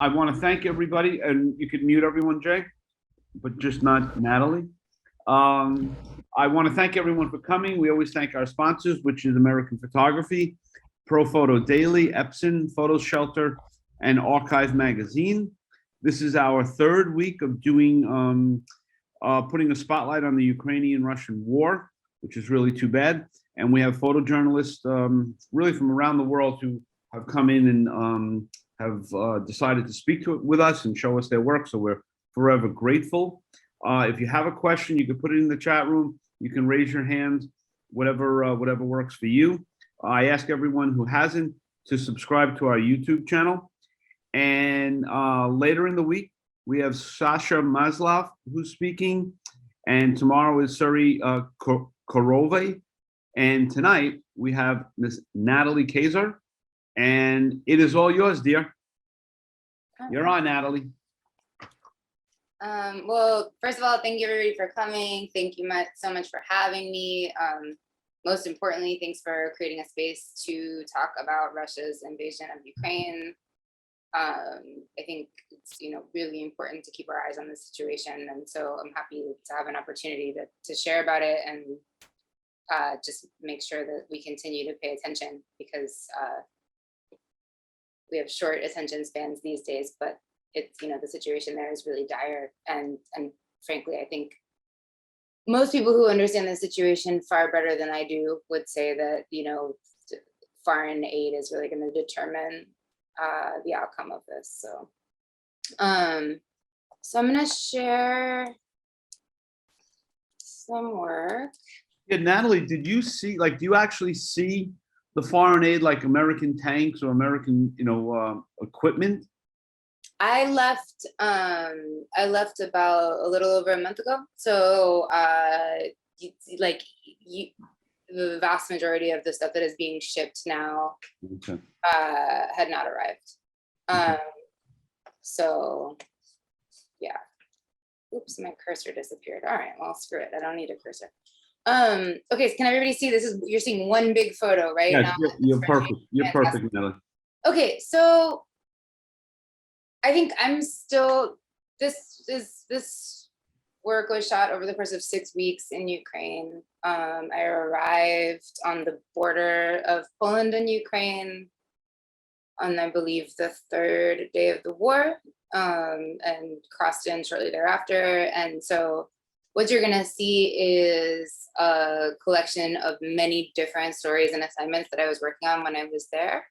I want to thank everybody, and you could mute everyone, Jay, but just not Natalie. Um, I want to thank everyone for coming. We always thank our sponsors, which is American Photography, Pro Photo Daily, Epson, Photo Shelter, and Archive Magazine. This is our third week of doing putting a spotlight on the Ukrainian-Russian war, which is really too bad. And we have photojournalists really from around the world who have come in and have decided to speak with us and show us their work. So we're forever grateful. If you have a question, you can put it in the chat room. You can raise your hand, whatever works for you. I ask everyone who hasn't to subscribe to our YouTube channel. And later in the week, we have Sasha Maslov who's speaking, and tomorrow is Suri Korove. And tonight we have Miss Natalie Keyssar, and it is all yours, dear. You're on, Natalie. Well, first of all, thank you everybody for coming. Thank you so much for having me. Most importantly, thanks for creating a space to talk about Russia's invasion of Ukraine. I think it's really important to keep our eyes on the situation, and so I'm happy to have an opportunity to share about it and just make sure that we continue to pay attention, because we have short attention spans these days, but it's the situation there is really dire, and frankly I think most people who understand the situation far better than I do would say that foreign aid is really going to determine the outcome of this. So I'm going to share some work. Yeah, Natalie, did you see, do you actually see the foreign aid, like American tanks or American, equipment? I left about a little over a month ago. So the vast majority of the stuff that is being shipped now had not arrived. So yeah. Oops, my cursor disappeared. All right, well, screw it. I don't need a cursor. Okay, so can everybody see this? You're seeing one big photo, right? Yes, you're perfect. You're perfect, Natalie. Okay, so I think I'm still, this work was shot over the course of 6 weeks in Ukraine. I arrived on the border of Poland and Ukraine on, I believe, the third day of the war, and crossed in shortly thereafter. And so what you're gonna see is a collection of many different stories and assignments that I was working on when I was there.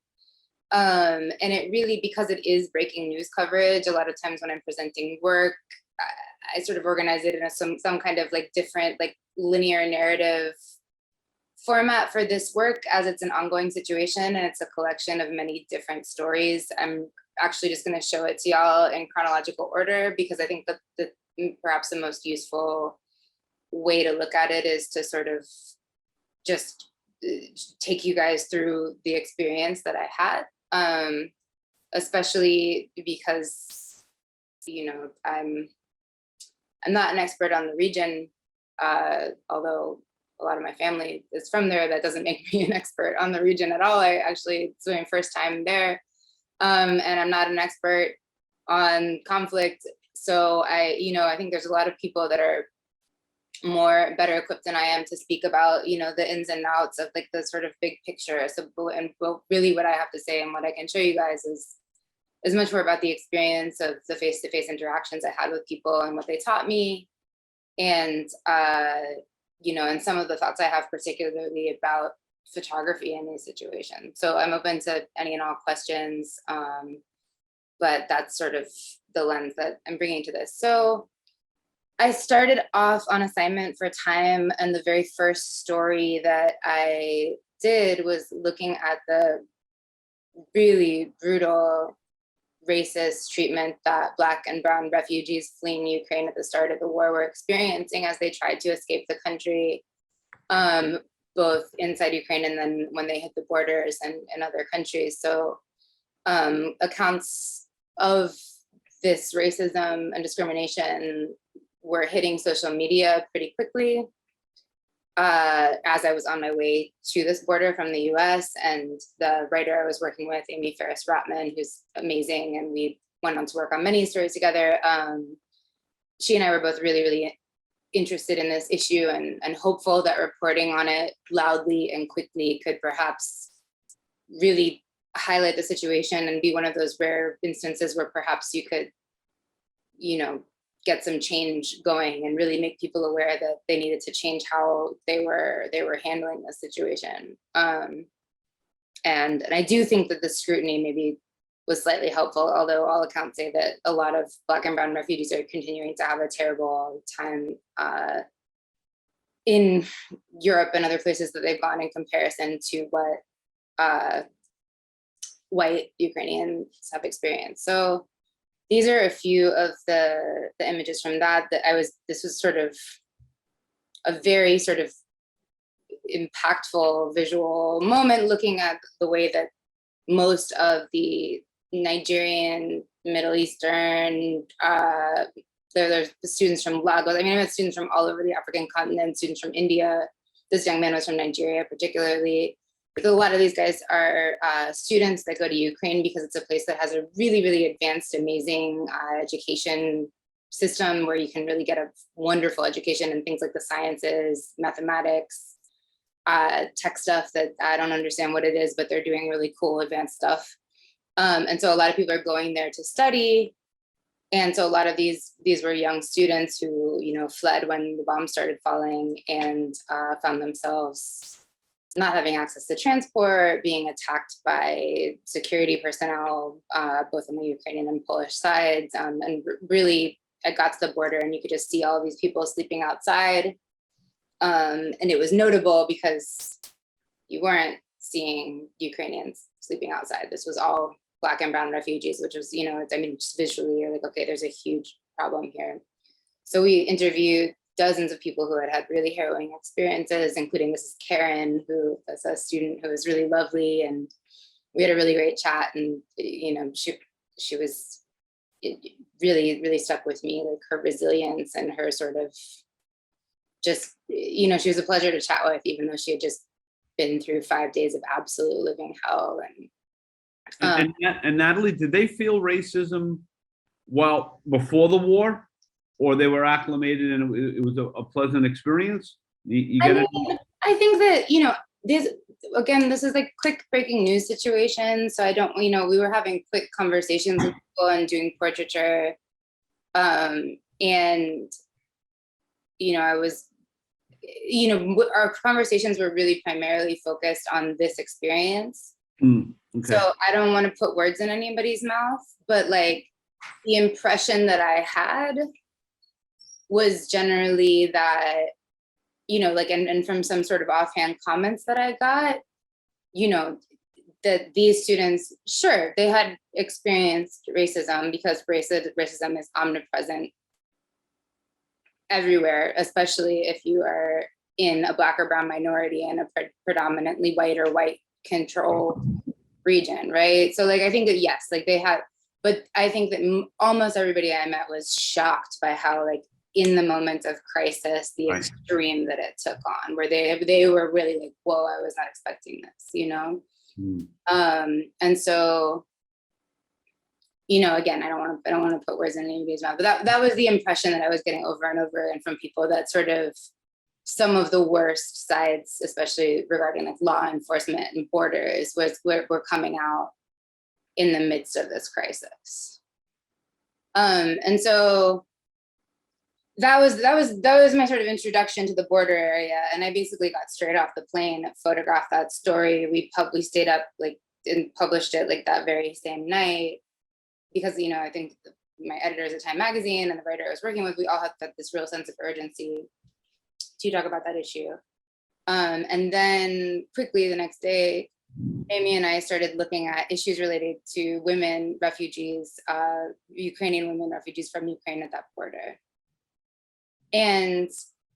And it really, because it is breaking news coverage, a lot of times when I'm presenting work, I sort of organize it in some kind of different linear narrative format for this work, as it's an ongoing situation and it's a collection of many different stories. I'm actually just going to show it to y'all in chronological order, because I think that perhaps the most useful way to look at it is to sort of just take you guys through the experience that I had, especially because I'm not an expert on the region, although a lot of my family is from there. That doesn't make me an expert on the region at all. It's my first time there, and I'm not an expert on conflict. So I think there's a lot of people that are better equipped than I am to speak about the ins and outs of the sort of big picture. So really what I have to say and what I can show you guys is much more about the experience of the face-to-face interactions I had with people and what they taught me, and and some of the thoughts I have particularly about photography in these situations. So I'm open to any and all questions, but that's sort of the lens that I'm bringing to this. So I started off on assignment for Time, and the very first story that I did was looking at the really brutal racist treatment that Black and brown refugees fleeing Ukraine at the start of the war were experiencing as they tried to escape the country, both inside Ukraine and then when they hit the borders and in other countries. So accounts of this racism and discrimination were hitting social media pretty quickly as I was on my way to this border from the US. And the writer I was working with, Amy Ferris Rotman, who's amazing, and we went on to work on many stories together. She and I were both really, really interested in this issue and hopeful that reporting on it loudly and quickly could perhaps really highlight the situation and be one of those rare instances where perhaps you could, get some change going and really make people aware that they needed to change how they were handling the situation. And I do think that the scrutiny maybe was slightly helpful, although all accounts say that a lot of Black and brown refugees are continuing to have a terrible time in Europe and other places that they've gone in comparison to what white Ukrainians have experienced. So these are a few of the images from that this was sort of a very sort of impactful visual moment, looking at the way that most of the Nigerian, Middle Eastern, there's students from Lagos. I mean, I had students from all over the African continent, students from India. This young man was from Nigeria, particularly. A lot of these guys are students that go to Ukraine because it's a place that has a really, really advanced, amazing education system where you can really get a wonderful education in things like the sciences, mathematics, tech stuff that I don't understand what it is, but they're doing really cool advanced stuff. And so a lot of people are going there to study. And so a lot of these were young students who, fled when the bombs started falling and found themselves not having access to transport, being attacked by security personnel, both on the Ukrainian and Polish sides. And really, I got to the border and you could just see all these people sleeping outside. And it was notable because you weren't seeing Ukrainians sleeping outside. This was all Black and brown refugees, which was, just visually, you're like, okay, there's a huge problem here. So we interviewed dozens of people who had really harrowing experiences, including Mrs. Karen, who was a student who was really lovely. And we had a really great chat. And, she was, it really, really stuck with me, like her resilience and her sort of just, she was a pleasure to chat with, even though she had just been through 5 days of absolute living hell. And Natalie, did they feel racism before the war, or they were acclimated and it was a pleasant experience? I think that, this is like quick breaking news situation. So I don't, we were having quick conversations with people and doing portraiture. And, I was, our conversations were really primarily focused on this experience. Okay. So I don't want to put words in anybody's mouth, but like the impression that I had was generally that, and from some sort of offhand comments that I got, that these students, sure, they had experienced racism because racism is omnipresent everywhere, especially if you are in a Black or brown minority in a predominantly white or white controlled region, right? So like, I think that yes, like they had, but I think that almost everybody I met was shocked by how like in the moments of crisis, the extreme that it took on, where they were really like, whoa, I was not expecting this, and so, again, I don't want to put words in anybody's mouth, but that was the impression that I was getting over and over and from people, that sort of some of the worst sides, especially regarding like law enforcement and borders, were coming out in the midst of this crisis. And so that was my sort of introduction to the border area. And I basically got straight off the plane, photographed that story. We stayed up like and published it like that very same night, because, I think my editors at Time Magazine and the writer I was working with, we all had this real sense of urgency to talk about that issue. And then quickly the next day, Amy and I started looking at issues related to women refugees, Ukrainian women refugees from Ukraine at that border. And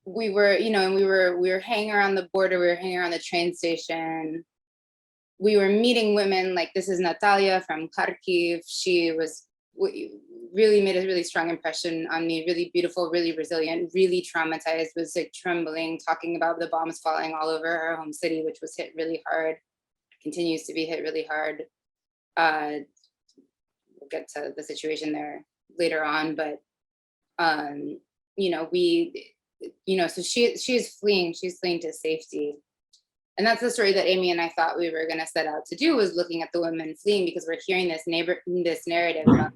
we were, we were hanging around the border, we were hanging around the train station. We were meeting women, like this is Natalia from Kharkiv. She really made a really strong impression on me, really beautiful, really resilient, really traumatized, was like trembling, talking about the bombs falling all over her home city, which was hit really hard, continues to be hit really hard. get to the situation there later on, but so she is fleeing. She's fleeing to safety. And that's the story that Amy and I thought we were going to set out to do, was looking at the women fleeing, because we're hearing this narrative about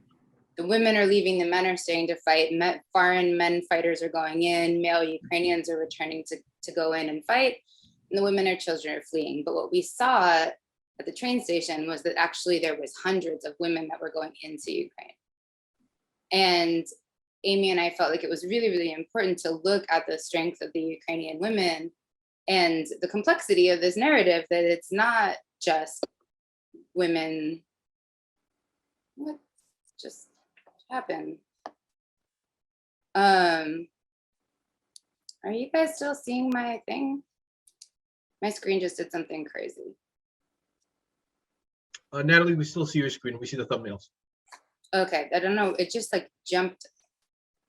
the women are leaving, the men are staying to fight, foreign men fighters are going in, male Ukrainians are returning to go in and fight, and the women or children are fleeing. But what we saw at the train station was that actually there was hundreds of women that were going into Ukraine. And Amy and I felt like it was really, really important to look at the strength of the Ukrainian women and the complexity of this narrative, that it's not just women. What just happened? Are you guys still seeing my thing? My screen just did something crazy. Natalie, we still see your screen. We see the thumbnails. Okay, I don't know. It just like jumped.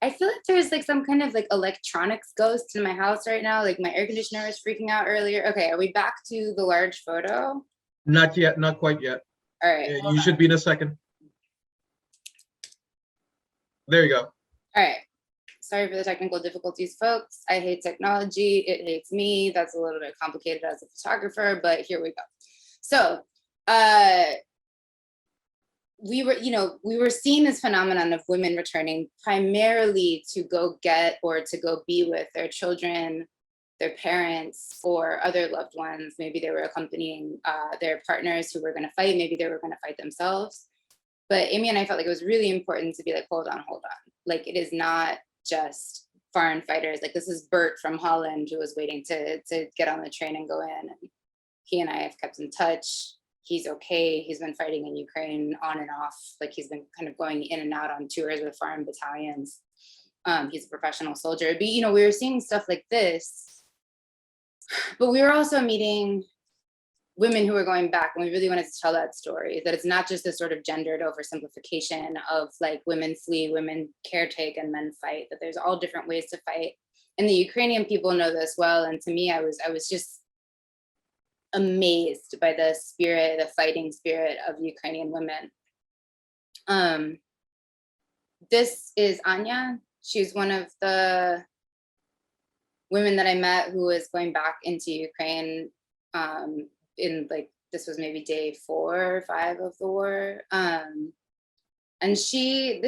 I feel like there's like some kind of like electronics ghost in my house right now. Like my air conditioner was freaking out earlier. Okay, are we back to the large photo? Not yet, not quite yet. All right. You should be in a second. There you go. All right. Sorry for the technical difficulties, folks. I hate technology. It hates me. That's a little bit complicated as a photographer, but here we go. So we were seeing this phenomenon of women returning primarily to go get or to go be with their children, their parents, or other loved ones. Maybe they were accompanying their partners who were going to fight. Maybe they were going to fight themselves. But Amy and I felt like it was really important to be like, hold on. Like, it is not just foreign fighters. Like, this is Bert from Holland who was waiting to get on the train and go in. And he and I have kept in touch. He's okay. He's been fighting in Ukraine on and off. Like, he's been kind of going in and out on tours with foreign battalions. He's a professional soldier. But, we were seeing stuff like this. But we were also meeting women who were going back, and we really wanted to tell that story, that it's not just a sort of gendered oversimplification of like women flee, women caretake, and men fight, that there's all different ways to fight. And the Ukrainian people know this well. And to me, I was just amazed by the spirit, the fighting spirit of Ukrainian women. This is Anya. She's one of the women that I met who was going back into Ukraine in like, this was maybe day 4 or 5 of the war. And she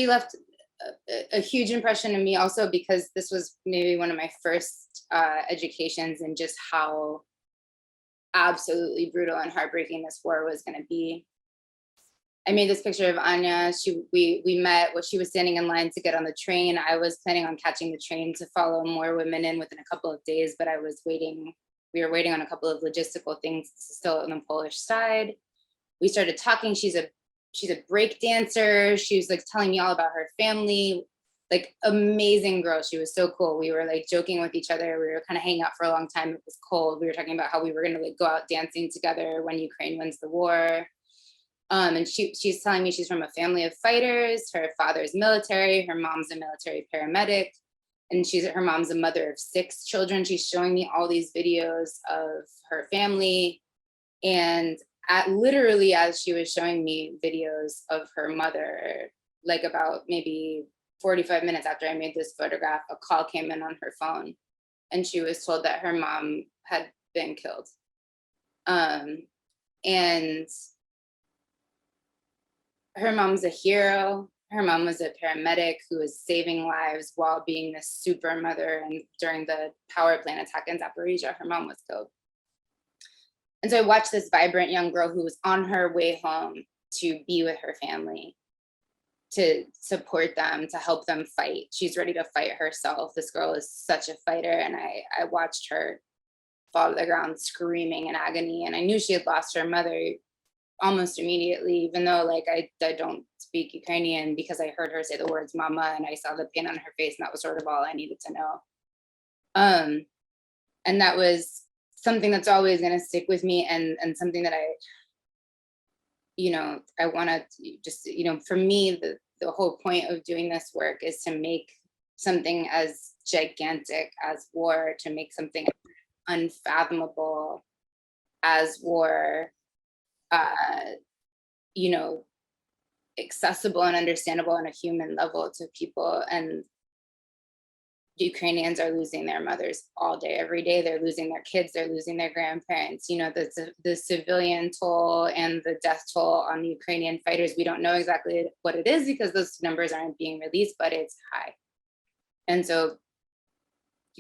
left a huge impression on me also, because this was maybe one of my first educations in just how absolutely brutal and heartbreaking this war was going to be. I made this picture of Anya. We met when she was standing in line to get on the train. I was planning on catching the train to follow more women in within a couple of days, but we were waiting on a couple of logistical things. This is still on the Polish side. We started talking. She's a break dancer. She was like telling me all about her family, like amazing girl. She was so cool. We were like joking with each other. We were kind of hanging out for a long time. It was cold. We were talking about how we were going to like go out dancing together when Ukraine wins the war. And she's telling me she's from a family of fighters. Her father's military. Her mom's a military paramedic. And her mom's a mother of 6 children. She's showing me all these videos of her family. And literally as she was showing me videos of her mother, like about maybe 45 minutes after I made this photograph, a call came in on her phone, and she was told that her mom had been killed. And her mom's a hero. Her mom was a paramedic who was saving lives while being this super mother. And during the power plant attack in Zaporizhia, her mom was killed. And so I watched this vibrant young girl who was on her way home to be with her family, to support them, to help them fight. She's ready to fight herself. This girl is such a fighter. And I watched her fall to the ground screaming in agony. And I knew she had lost her mother almost immediately, even though like I don't speak Ukrainian, because I heard her say the words mama and I saw the pain on her face, and that was sort of all I needed to know. And that was something that's always going to stick with me, and something that I want to just, for me, the whole point of doing this work is to make something as gigantic as war, to make something unfathomable as war, you know, accessible and understandable on a human level to people. And Ukrainians are losing their mothers all day, every day. They're losing their kids, they're losing their grandparents. You know, the civilian toll and the death toll on Ukrainian fighters, we don't know exactly what it is because those numbers aren't being released, but it's high. And so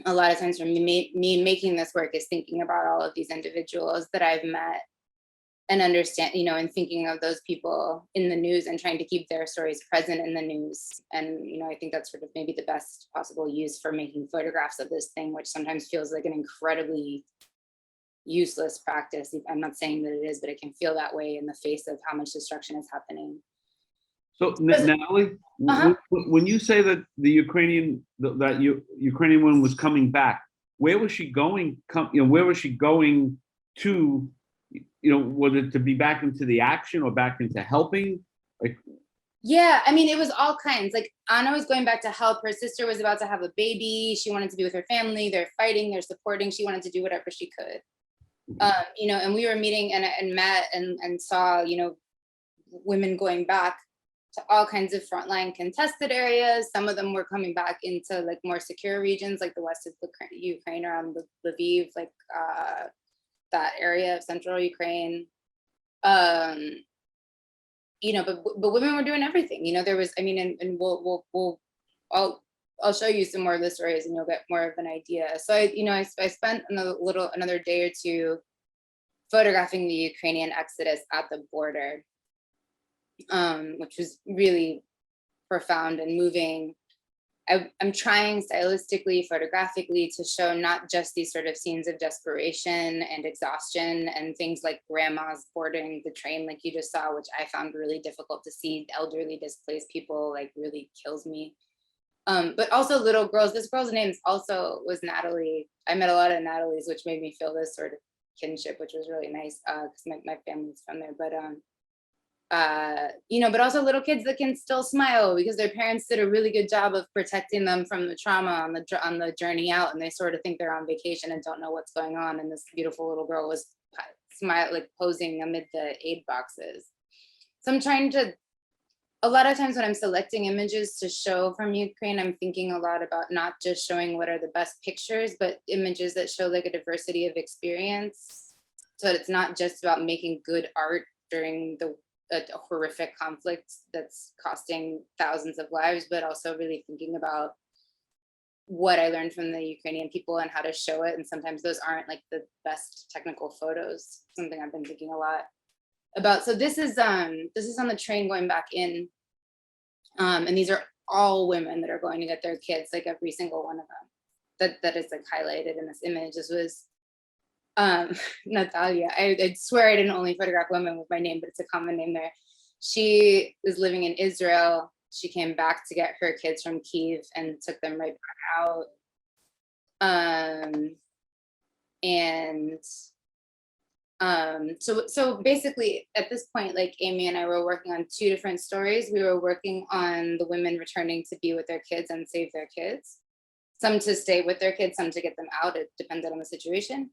a lot of times for me making this work is thinking about all of these individuals that I've met and understand, you know, and thinking of those people in the news and trying to keep their stories present in the news. And, you know, I think that's sort of maybe the best possible use for making photographs of this thing, which sometimes feels like an incredibly useless practice. I'm not saying that it is, but it can feel that way in the face of how much destruction is happening. So Natalie, when you say that the Ukrainian woman was coming back, where was she going? Where was she going to? You know, was it to be back into the action or back into helping? Like, yeah, I mean, it was all kinds. Like Anna was going back to help. Her sister was about to have a baby. She wanted to be with her family. They're fighting. They're supporting. She wanted to do whatever she could. You know, and we were meeting and met and saw, you know, women going back to all kinds of frontline contested areas. Some of them were coming back into like more secure regions, like the west of Ukraine around Lviv, like that area of central Ukraine. You know, but women were doing everything. You know, there was, I mean, and I'll show you some more of the stories, and you'll get more of an idea. So I spent another day or two photographing the Ukrainian exodus at the border, which was really profound and moving. I'm trying stylistically, photographically to show not just these sort of scenes of desperation and exhaustion and things like grandmas boarding the train, like you just saw, which I found really difficult to see. Elderly displaced people, like, really kills me. But also little girls. This girl's name was Natalie. I met a lot of Natalies, which made me feel this sort of kinship, which was really nice because my family's from there. But you know, but also little kids that can still smile because their parents did a really good job of protecting them from the trauma on the journey out, and they sort of think they're on vacation and don't know what's going on. And this beautiful little girl was like posing amid the aid boxes. So I'm trying to, a lot of times when I'm selecting images to show from Ukraine, I'm thinking a lot about not just showing what are the best pictures, but images that show like a diversity of experience. So it's not just about making good art during a horrific conflict that's costing thousands of lives, but also really thinking about what I learned from the Ukrainian people and how to show it. And sometimes those aren't like the best technical photos, something I've been thinking a lot about. So this is on the train going back in. And these are all women that are going to get their kids, like every single one of them that is like highlighted in this image. This was Natalia. I swear I didn't only photograph women with my name, but it's a common name there. She is living in Israel. She came back to get her kids from Kiev and took them right back out. So basically at this point, like Amy and I were working on two different stories. We were working on the women returning to be with their kids and save their kids. Some to stay with their kids, some to get them out. It depended on the situation.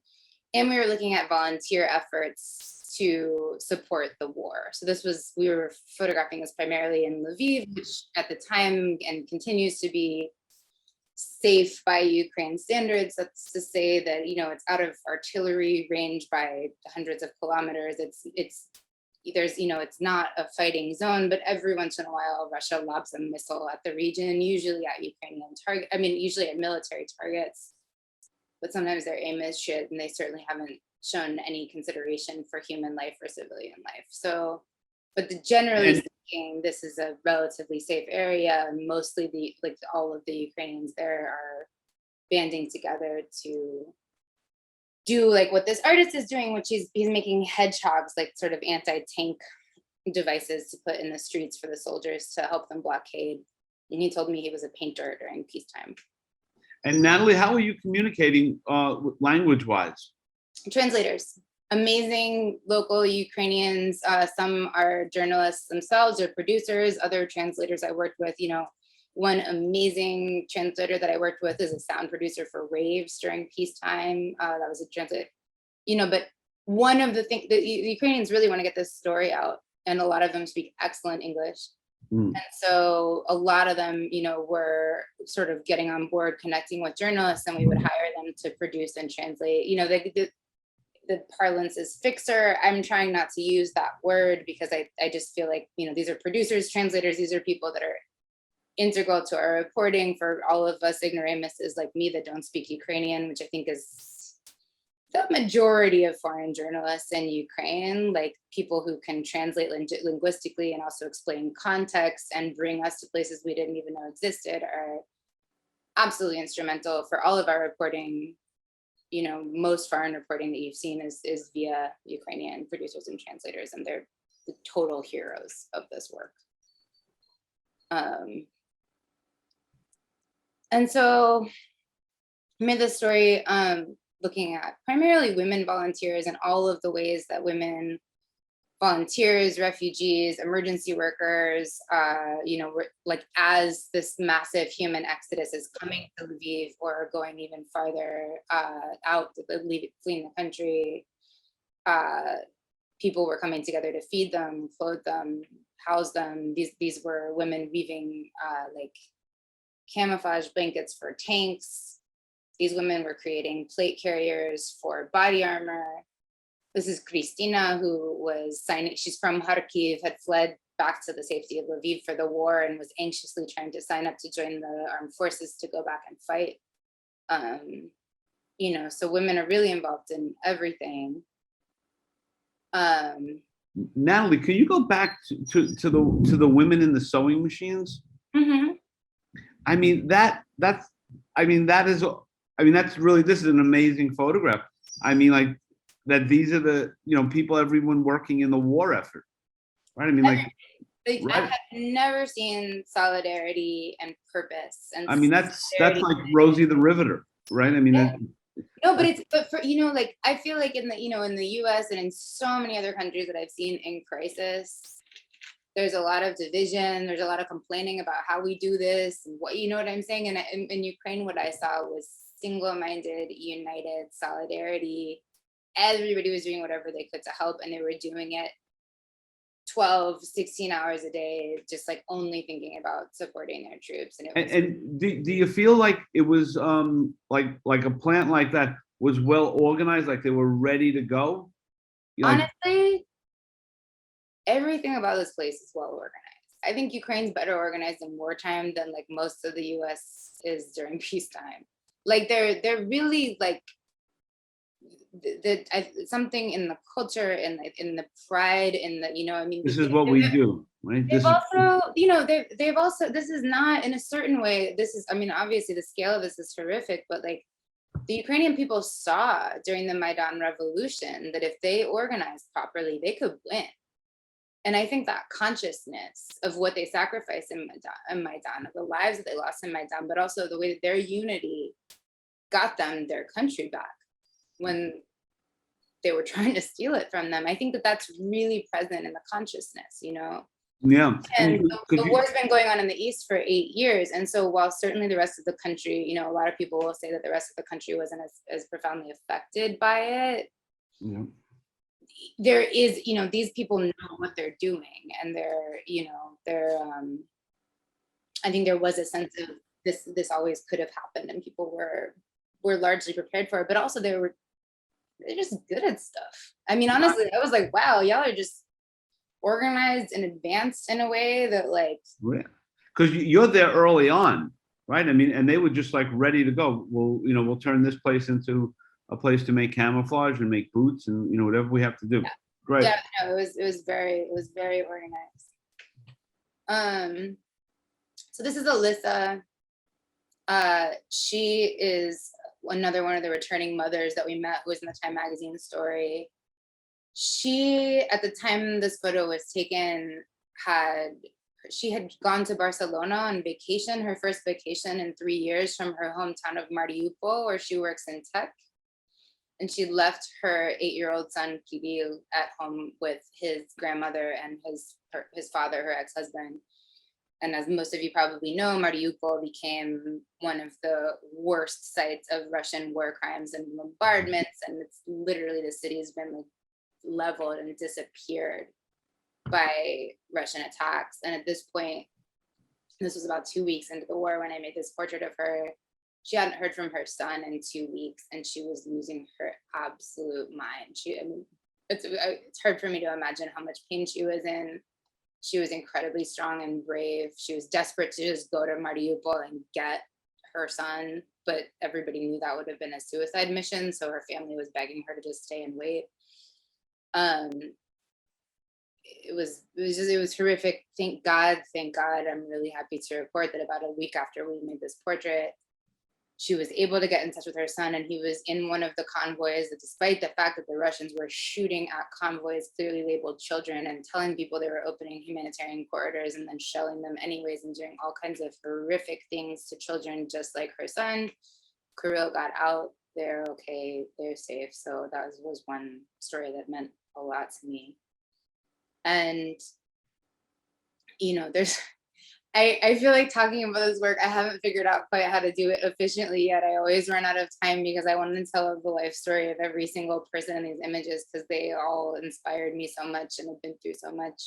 And we were looking at volunteer efforts to support the war. So we were photographing this primarily in Lviv, which at the time and continues to be safe by Ukraine standards. That's to say that, you know, it's out of artillery range by hundreds of kilometers. It's not a fighting zone, but every once in a while, Russia lobs a missile at the region, usually at Ukrainian target. I mean, usually at military targets. But sometimes their aim is shit, and they certainly haven't shown any consideration for human life or civilian life. So, but generally speaking, this is a relatively safe area, and mostly all of the Ukrainians there are banding together to do like what this artist is doing, which he's making hedgehogs, like sort of anti-tank devices to put in the streets for the soldiers to help them blockade. And he told me he was a painter during peacetime. And Natalie, how are you communicating language-wise? Translators, amazing local Ukrainians. Some are journalists themselves or producers. Other translators I worked with, you know, one amazing translator that I worked with is a sound producer for raves during peacetime. That was a translator, you know, but one of the things that the Ukrainians really want to get this story out. and a lot of them speak excellent English. Mm. And so a lot of them, were sort of getting on board, connecting with journalists, and we would hire them to produce and translate. The parlance is fixer. I'm trying not to use that word because I just feel like, these are producers, translators, these are people that are integral to our reporting for all of us ignoramuses like me that don't speak Ukrainian, which I think is the majority of foreign journalists in Ukraine, like people who can translate linguistically and also explain context and bring us to places we didn't even know existed, are absolutely instrumental for all of our reporting. Most foreign reporting that you've seen is via Ukrainian producers and translators, and they're the total heroes of this work. And so I made this story looking at primarily women volunteers and all of the ways that women volunteers, refugees, emergency workers, like as this massive human exodus is coming to Lviv or going even farther out, fleeing the country, people were coming together to feed them, clothe them, house them. These were women weaving like camouflage blankets for tanks. These women were creating plate carriers for body armor. This is Kristina, who was signing, she's from Kharkiv, had fled back to the safety of Lviv for the war and was anxiously trying to sign up to join the armed forces to go back and fight. So women are really involved in everything. Natalie, can you go back to the women in the sewing machines? Mm-hmm. That's really, this is an amazing photograph. Like that these are the, people, everyone working in the war effort, right? Right? I have never seen solidarity and purpose. And that's like Rosie the Riveter, right? No, but for I feel like in the in the US and in so many other countries that I've seen in crisis, there's a lot of division, there's a lot of complaining about how we do this and what, what I'm saying? And in Ukraine, what I saw was single-minded, united solidarity. Everybody was doing whatever they could to help, and they were doing it 12, 16 hours a day, just like only thinking about supporting their troops. And do you feel like it was like a plant like that was well organized, like they were ready to go? Honestly, everything about this place is well organized. I think Ukraine's better organized in wartime than like most of the US is during peacetime. Like they're really like something in the culture, in the pride, in the this is what we do, right? They've also, they've also, this is not, in a certain way, this is, obviously the scale of this is horrific, but like the Ukrainian people saw during the Maidan revolution that if they organized properly, they could win. And I think that consciousness of what they sacrificed in Maidan, of the lives that they lost in Maidan, but also the way that their unity got them their country back when they were trying to steal it from them. I think that that's really present in the consciousness, Yeah. And the war's been going on in the East for 8 years. And so while certainly the rest of the country, a lot of people will say that the rest of the country wasn't as profoundly affected by it. Yeah. There is, these people know what they're doing, and I think there was a sense of this always could have happened, and people were largely prepared for it, but also they're just good at stuff. Honestly, I was like, wow, y'all are just organized and advanced in a way that like, because you're there early on, right? And they were just like ready to go. We'll turn this place into a place to make camouflage and make boots and whatever we have to do. Yeah. Great. Yeah, no, it was very organized. So this is Alyssa. She is another one of the returning mothers that we met, who was in the Time magazine story. She, at the time this photo was taken, she had gone to Barcelona on vacation, her first vacation in 3 years, from her hometown of Mariupol, where she works in tech. And she left her 8-year-old son, Kirill, at home with his grandmother and his father, her ex-husband. And as most of you probably know, Mariupol became one of the worst sites of Russian war crimes and bombardments. And it's literally, the city has been like leveled and disappeared. by Russian attacks. And at this point, this was about 2 weeks into the war when I made this portrait of her. She hadn't heard from her son in 2 weeks, and she was losing her absolute mind. I mean, it's hard for me to imagine how much pain she was in. She was incredibly strong and brave. She was desperate to just go to Mariupol and get her son, but everybody knew that would have been a suicide mission, so her family was begging her to just stay and wait. It was horrific. Thank God. I'm really happy to report that about a week after we made this portrait, she was able to get in touch with her son, and he was in one of the convoys that, despite the fact that the Russians were shooting at convoys clearly labeled children and telling people they were opening humanitarian corridors and then shelling them anyways and doing all kinds of horrific things to children, just like her son. Kirill got out. They're okay. They're safe. So that was one story that meant a lot to me. And, I feel like talking about this work, I haven't figured out quite how to do it efficiently yet. I always run out of time because I want to tell the life story of every single person in these images because they all inspired me so much and have been through so much.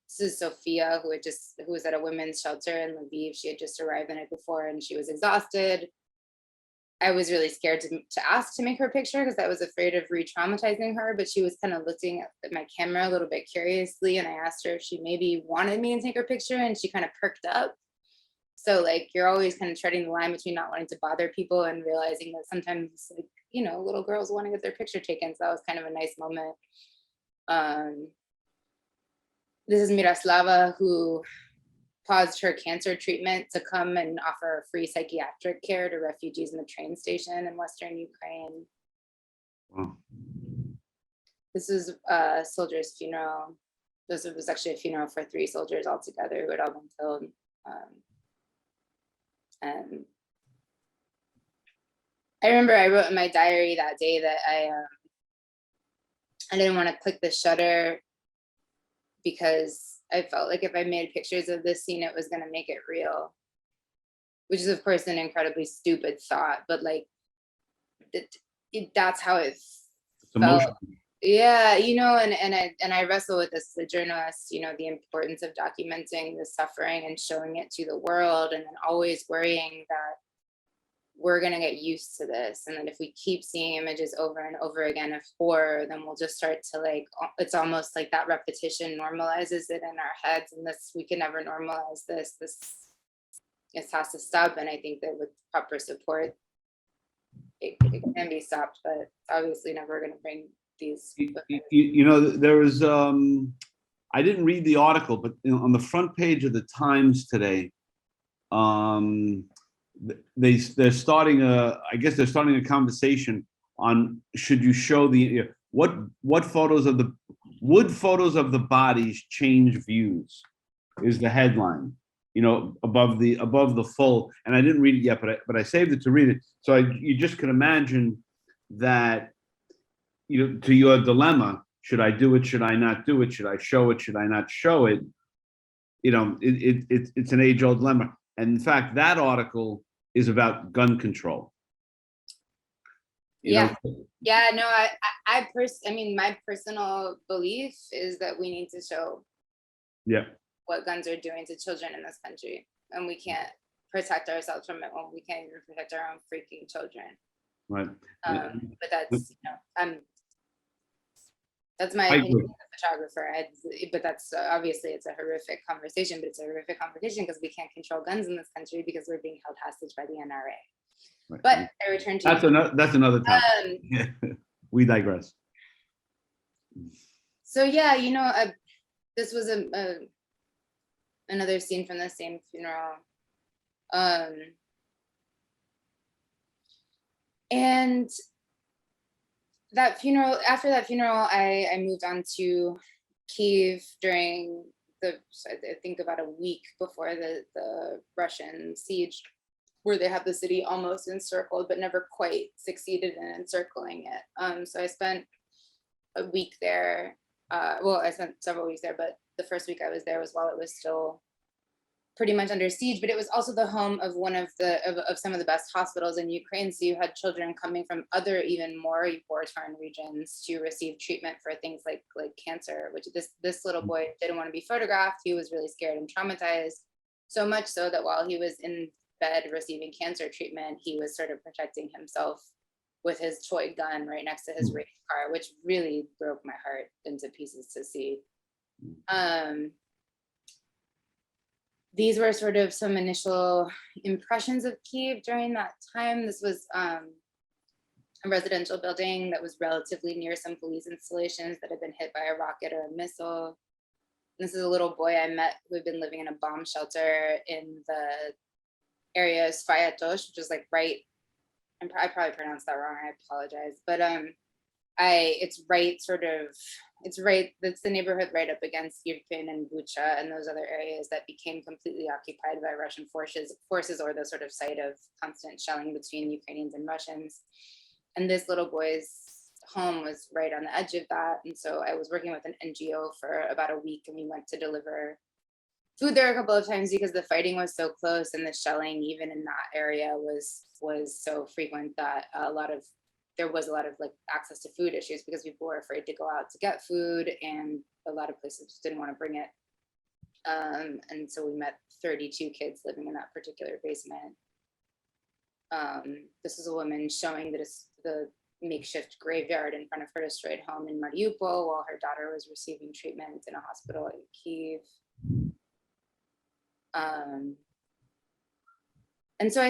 This is Sophia, who was at a women's shelter in Lviv. She had just arrived the night before and she was exhausted. I was really scared to ask to make her picture because I was afraid of re-traumatizing her, but she was kind of looking at my camera a little bit curiously, and I asked her if she maybe wanted me to take her picture, and she kind of perked up. So like, you're always kind of treading the line between not wanting to bother people and realizing that sometimes, like, little girls want to get their picture taken. So that was kind of a nice moment. This is Miroslava, who paused her cancer treatment to come and offer free psychiatric care to refugees in the train station in Western Ukraine. Wow. This is a soldier's funeral. This was actually a funeral for 3 soldiers altogether who had all been killed. And I remember I wrote in my diary that day that I didn't want to click the shutter because I felt like if I made pictures of this scene, it was going to make it real, which is of course an incredibly stupid thought, but like that's how it felt. Emotional. Yeah, and I wrestle with this as a journalist, the importance of documenting the suffering and showing it to the world, and then always worrying that we're going to get used to this, and then if we keep seeing images over and over again of horror, then we'll just start to it's almost like that repetition normalizes it in our heads, and we can never normalize this has to stop. And I think that with proper support it can be stopped, but it's obviously never going to bring these. There was I didn't read the article, but on the front page of the Times today, they're starting a conversation on should you show what photos of the bodies change views is the headline, above the full, and I didn't read it yet, but I saved it to read it. So you just can imagine that, to your dilemma, should I do it? Should I not do it? Should I show it? Should I not show it? It's an age-old dilemma. And in fact, that article is about gun control. No, my personal belief is that we need to show what guns are doing to children in this country, and we can't protect ourselves from it when we can't even protect our own freaking children. Right. But that's my opinion as a photographer. But that's obviously it's a horrific conversation, but it's a horrific conversation because we can't control guns in this country because we're being held hostage by the NRA. Right. But I return to that's another topic. We digress. So yeah, this was another scene from the same funeral. And after that funeral, I moved on to Kiev during I think about a week before the Russian siege, where they have the city almost encircled, but never quite succeeded in encircling it. So I spent a week there. I spent several weeks there, but the first week I was there was while it was still pretty much under siege, but it was also the home of one of some of the best hospitals in Ukraine. So you had children coming from other even more war-torn regions to receive treatment for things like cancer, which this little boy didn't want to be photographed. He was really scared and traumatized, so much so that while he was in bed receiving cancer treatment, he was sort of protecting himself with his toy gun right next to his race car, which really broke my heart into pieces to see. These were sort of some initial impressions of Kiev during that time. This was a residential building that was relatively near some police installations that had been hit by a rocket or a missile. This is a little boy I met who had been living in a bomb shelter in the area of Svyatosh, which is like right, and I probably pronounced that wrong, I apologize. But it's the neighborhood right up against Irpin and Bucha and those other areas that became completely occupied by Russian forces, or the sort of site of constant shelling between Ukrainians and Russians. And this little boy's home was right on the edge of that. And so I was working with an NGO for about a week, and we went to deliver food there a couple of times because the fighting was so close, and the shelling even in that area was so frequent that there was a lot of like access to food issues because people were afraid to go out to get food, and a lot of places just didn't want to bring it. And so we met 32 kids living in that particular basement. This is a woman showing the makeshift graveyard in front of her destroyed home in Mariupol while her daughter was receiving treatment in a hospital in Kiev. And so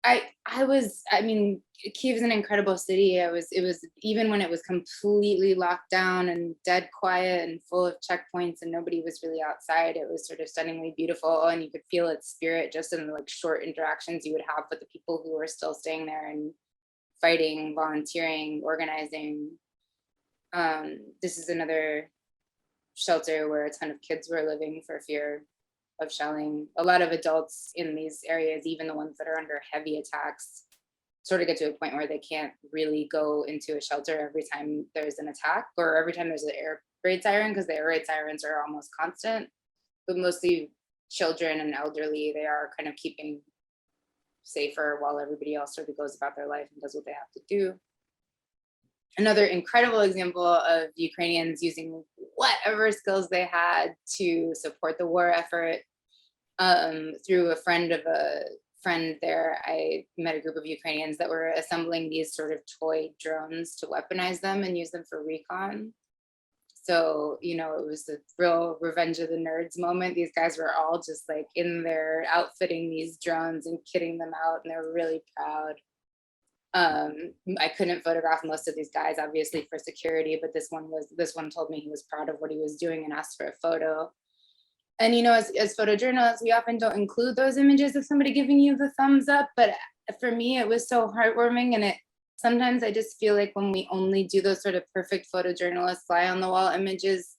I mean, Kiev is an incredible city. It was even when it was completely locked down and dead quiet and full of checkpoints and nobody was really outside, it was sort of stunningly beautiful, and you could feel its spirit just in the like short interactions you would have with the people who were still staying there and fighting, volunteering, organizing. This is another shelter where a ton of kids were living for fear of shelling. A lot of adults in these areas, even the ones that are under heavy attacks, sort of get to a point where they can't really go into a shelter every time there's an attack or every time there's an air raid siren, because the air raid sirens are almost constant. But mostly children and elderly, they are kind of keeping safer while everybody else sort of goes about their life and does what they have to do. Another incredible example of Ukrainians using whatever skills they had to support the war effort. Through a friend of a friend there, I met a group of Ukrainians that were assembling these sort of toy drones to weaponize them and use them for recon. So, you know, it was a real Revenge of the Nerds moment. These guys were all just like in there outfitting these drones and kitting them out, and they were really proud. I couldn't photograph most of these guys, obviously, for security, but this one told me he was proud of what he was doing and asked for a photo. And, you know, as photojournalists, we often don't include those images of somebody giving you the thumbs up, but for me, it was so heartwarming. And sometimes I just feel like when we only do those sort of perfect photojournalist fly on the wall images,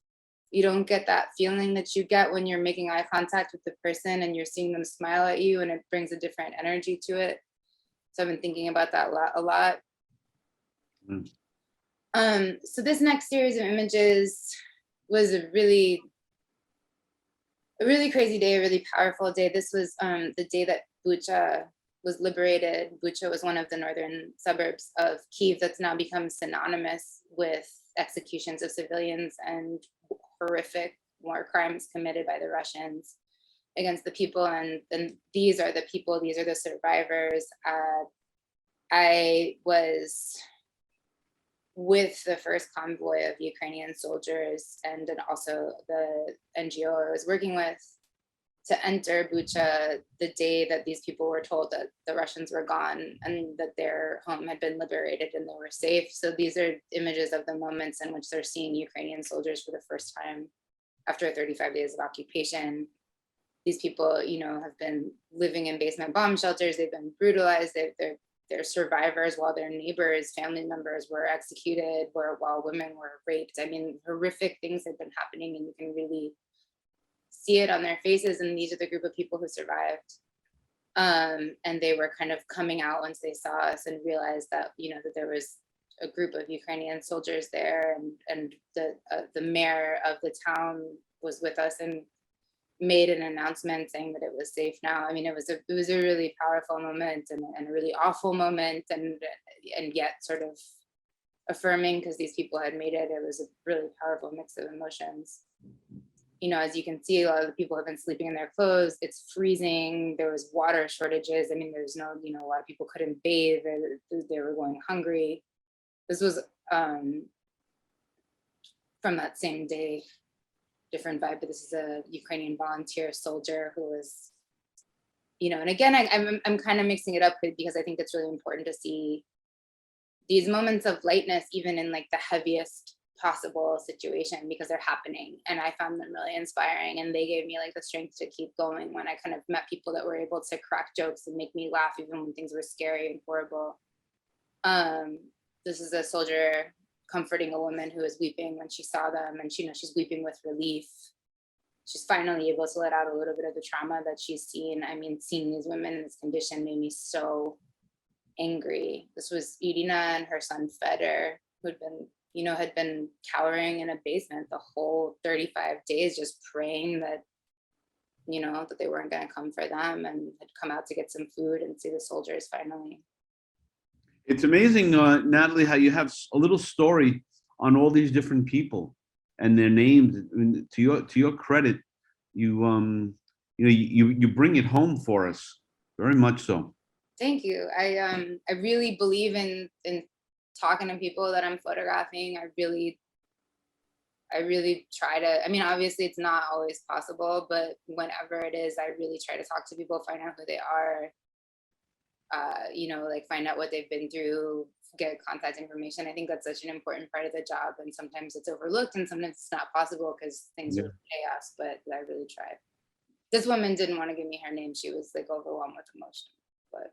you don't get that feeling that you get when you're making eye contact with the person and you're seeing them smile at you, and it brings a different energy to it. So I've been thinking about that a lot. So this next series of images was a really crazy day, a really powerful day. This was the day that Bucha was liberated. Bucha was one of the northern suburbs of Kiev that's now become synonymous with executions of civilians and horrific war crimes committed by the Russians against the people, and these are the people, these are the survivors. I was with the first convoy of Ukrainian soldiers and then also the NGO I was working with to enter Bucha the day that these people were told that the Russians were gone and that their home had been liberated and they were safe. So these are images of the moments in which they're seeing Ukrainian soldiers for the first time after 35 days of occupation. These people, you know, have been living in basement bomb shelters. They've been brutalized. They're survivors while their neighbors, family members were executed, while women were raped. I mean, horrific things have been happening, and you can really see it on their faces. And these are the group of people who survived. And they were kind of coming out once they saw us and realized that, you know, that there was a group of Ukrainian soldiers there, and the mayor of the town was with us, and made an announcement saying that it was safe now. I mean, it was a really powerful moment and a really awful moment, and yet sort of affirming because these people had made it. It was a really powerful mix of emotions. You know, as you can see, a lot of the people have been sleeping in their clothes. It's freezing. There was water shortages. I mean, there's no, you know, a lot of people couldn't bathe. They were going hungry. This was from that same day, different vibe, but this is a Ukrainian volunteer soldier who was, you know, and again, I'm kind of mixing it up because I think it's really important to see these moments of lightness, even in like the heaviest possible situation, because they're happening. And I found them really inspiring, and they gave me like the strength to keep going when I kind of met people that were able to crack jokes and make me laugh even when things were scary and horrible. This is a soldier comforting a woman who was weeping when she saw them, and she, you know, she's weeping with relief. She's finally able to let out a little bit of the trauma that she's seen. I mean, seeing these women in this condition made me so angry. This was Irina and her son Fedor, who'd been, you know, had been cowering in a basement the whole 35 days, just praying that, you know, that they weren't going to come for them, and had come out to get some food and see the soldiers finally. It's amazing, Natalie, how you have a little story on all these different people and their names. And to your credit, you you know, you bring it home for us very much so. Thank you. I really believe in talking to people that I'm photographing. I really try to, I mean, obviously it's not always possible, but whenever it is, I really try to talk to people, find out who they are, you know, like find out what they've been through, get contact information. I think that's such an important part of the job, and sometimes it's overlooked and sometimes it's not possible because things are chaos, but I really tried. This woman didn't want to give me her name. She was like overwhelmed with emotion, but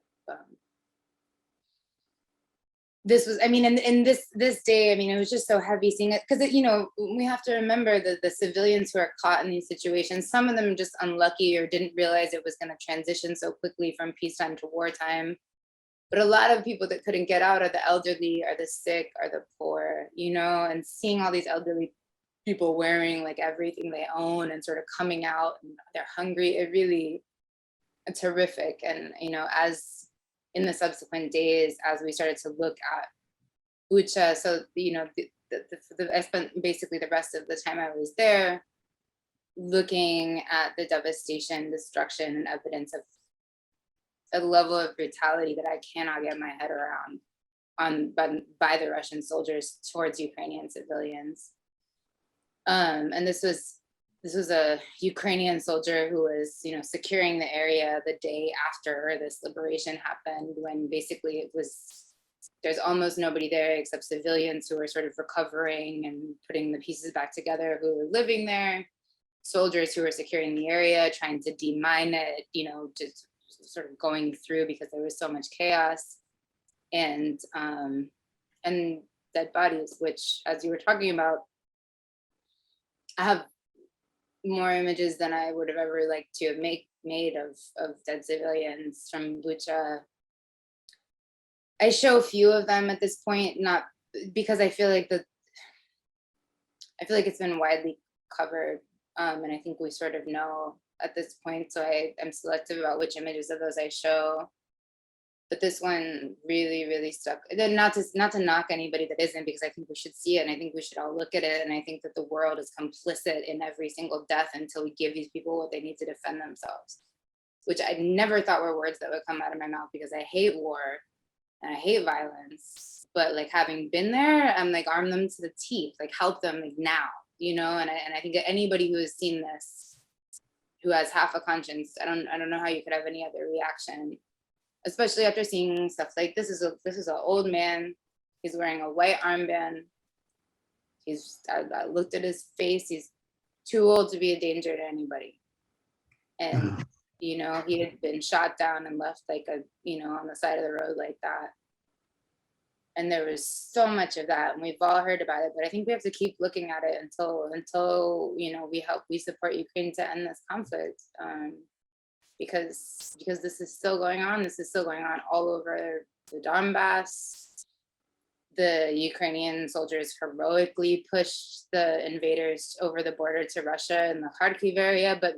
this was, I mean, in this day, I mean, it was just so heavy seeing it, because, you know, we have to remember that the civilians who are caught in these situations, some of them just unlucky or didn't realize it was going to transition so quickly from peacetime to wartime. But a lot of people that couldn't get out are the elderly, are the sick, are the poor, you know, and seeing all these elderly people wearing like everything they own and sort of coming out, and they're hungry, it really, it's horrific. And, you know, as in the subsequent days, as we started to look at Bucha, so, you know, I spent basically the rest of the time I was there looking at the devastation, destruction, and evidence of a level of brutality that I cannot get my head around by the Russian soldiers towards Ukrainian civilians. And this was a Ukrainian soldier who was, you know, securing the area the day after this liberation happened, when basically it was, there's almost nobody there except civilians who were sort of recovering and putting the pieces back together, who were living there, soldiers who were securing the area, trying to demine it, you know, just sort of going through because there was so much chaos, and dead bodies, which, as you were talking about, I have more images than I would have ever liked to have made of dead civilians from Bucha. I show a few of them at this point, not because I feel like it's been widely covered, and I think we sort of know at this point. So I'm selective about which images of those I show. But this one really, really stuck. Then not to knock anybody that isn't, because I think we should see it, and I think we should all look at it. And I think that the world is complicit in every single death until we give these people what they need to defend themselves, which I never thought were words that would come out of my mouth, because I hate war and I hate violence. But like, having been there, I'm like, arm them to the teeth, like help them like now, you know. And I think that anybody who has seen this, who has half a conscience, I don't know how you could have any other reaction, especially after seeing stuff like this. Is an old man. He's wearing a white armband. I looked at his face. He's too old to be a danger to anybody. And, you know, he had been shot down and left like on the side of the road like that. And there was so much of that, and we've all heard about it, but I think we have to keep looking at it until you know, we support Ukraine to end this conflict. Because this is still going on. This is still going on all over the Donbass. the Ukrainian soldiers heroically pushed the invaders over the border to Russia in the Kharkiv area, but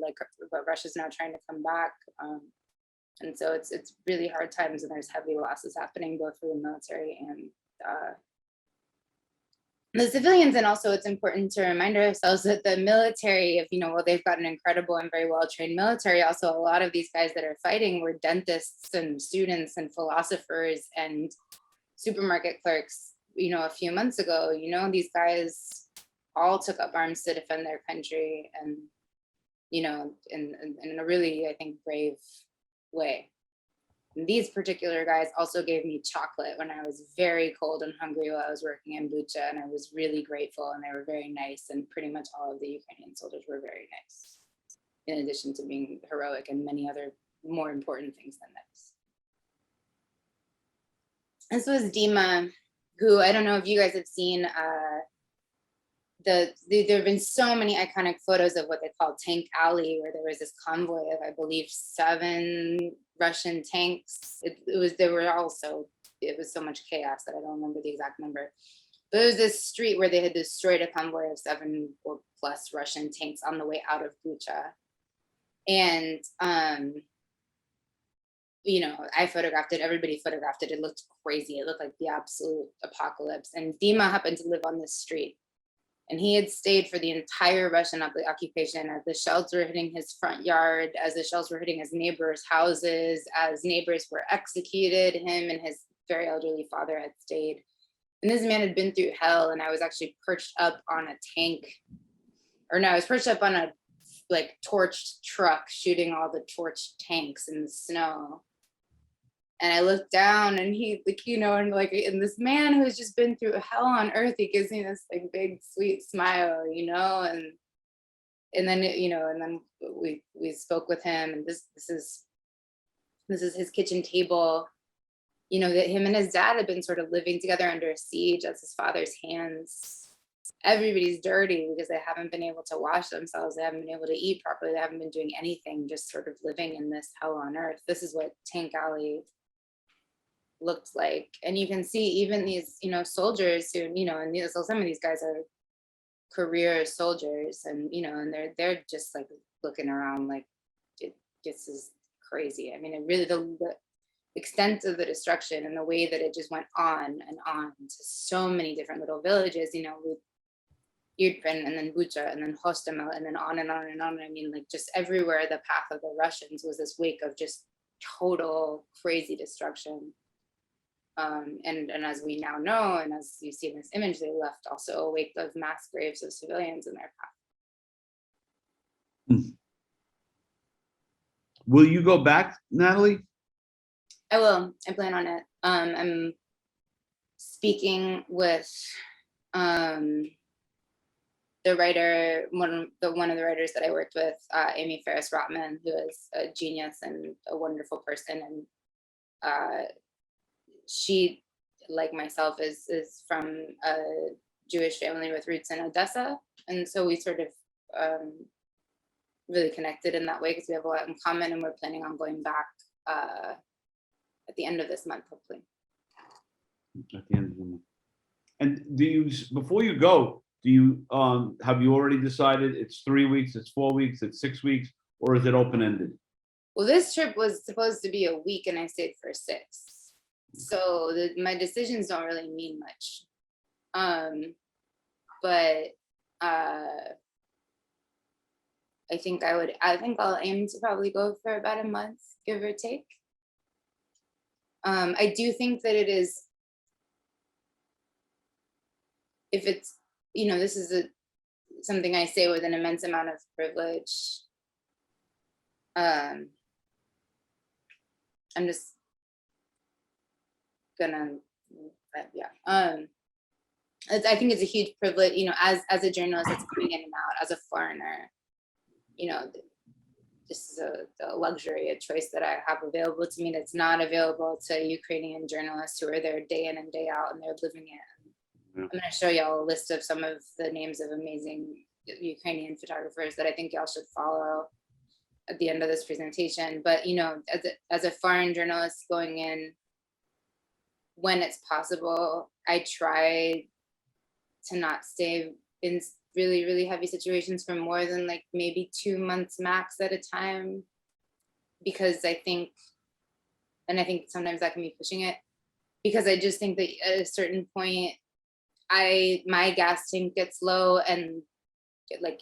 Russia's now trying to come back. And so it's really hard times, and there's heavy losses happening both for the military and the civilians. And also it's important to remind ourselves that the military, if while they've got an incredible and very well-trained military, also a lot of these guys that are fighting were dentists and students and philosophers and supermarket clerks, a few months ago. These guys all took up arms to defend their country, and in a really, I think, brave way. And these particular guys also gave me chocolate when I was very cold and hungry while I was working in Bucha, and I was really grateful, and they were very nice, and pretty much all of the Ukrainian soldiers were very nice, in addition to being heroic and many other more important things than nice. This was Dima, who, I don't know if you guys have seen, there have been so many iconic photos of what they call Tank Alley, where there was this convoy of, I believe, 7 Russian tanks. It was so much chaos that I don't remember the exact number. But it was this street where they had destroyed a convoy of 7 or plus Russian tanks on the way out of Bucha. And I photographed it, everybody photographed it. It looked crazy. It looked like the absolute apocalypse. And Dima happened to live on this street. And he had stayed for the entire Russian occupation, as the shells were hitting his front yard, as the shells were hitting his neighbors' houses, as neighbors were executed. Him and his very elderly father had stayed. And this man had been through hell. And I was actually perched up on a tank, I was perched up on a torched truck shooting all the torched tanks in the snow. And I looked down, and he, and this man who's just been through hell on earth, he gives me this big sweet smile, and then we spoke with him, and this is his kitchen table, that him and his dad had been sort of living together under siege as his father's hands. Everybody's dirty because they haven't been able to wash themselves. They haven't been able to eat properly. They haven't been doing anything, just sort of living in this hell on earth. This is what Tank Alley looked like. And you can see even these, soldiers who, and so some of these guys are career soldiers, and, and they're just looking around this is crazy. I mean, it really, the extent of the destruction and the way that it just went on and on to so many different little villages, with Irpin and then Bucha and then Hostimel and then on and on and on. I mean, just everywhere the path of the Russians was this wake of just total crazy destruction. And as we now know, and as you see in this image, they left also a wake of mass graves of civilians in their path. Will you go back, Natalie? I will. I plan on it. I'm speaking with the writer, one of the writers that I worked with, Amy Ferris Rotman, who is a genius and a wonderful person, and she, like myself, is from a Jewish family with roots in Odessa, and so we sort of really connected in that way because we have a lot in common, and we're planning on going back at the end of this month, hopefully. At the end of the month. And before you go, have you already decided it's 3 weeks, it's 4 weeks, it's 6 weeks, or is it open-ended? Well, this trip was supposed to be a week, and I stayed for 6. So my decisions don't really mean much. But I think I'll aim to probably go for about a month, give or take. I do think that it is, if it's, this is something I say with an immense amount of privilege. I'm just gonna, I think it's a huge privilege, as a journalist that's coming in and out, as a foreigner, this is a luxury, a choice that I have available to me that's not available to Ukrainian journalists who are there day in and day out, and they're living it. Yeah. I'm going to show y'all a list of some of the names of amazing Ukrainian photographers that I think y'all should follow at the end of this presentation. But, as a foreign journalist going in when it's possible, I try to not stay in really, really heavy situations for more than like maybe 2 months max at a time. Because I think sometimes that can be pushing it, because I just think that at a certain point, my gas tank gets low, and like,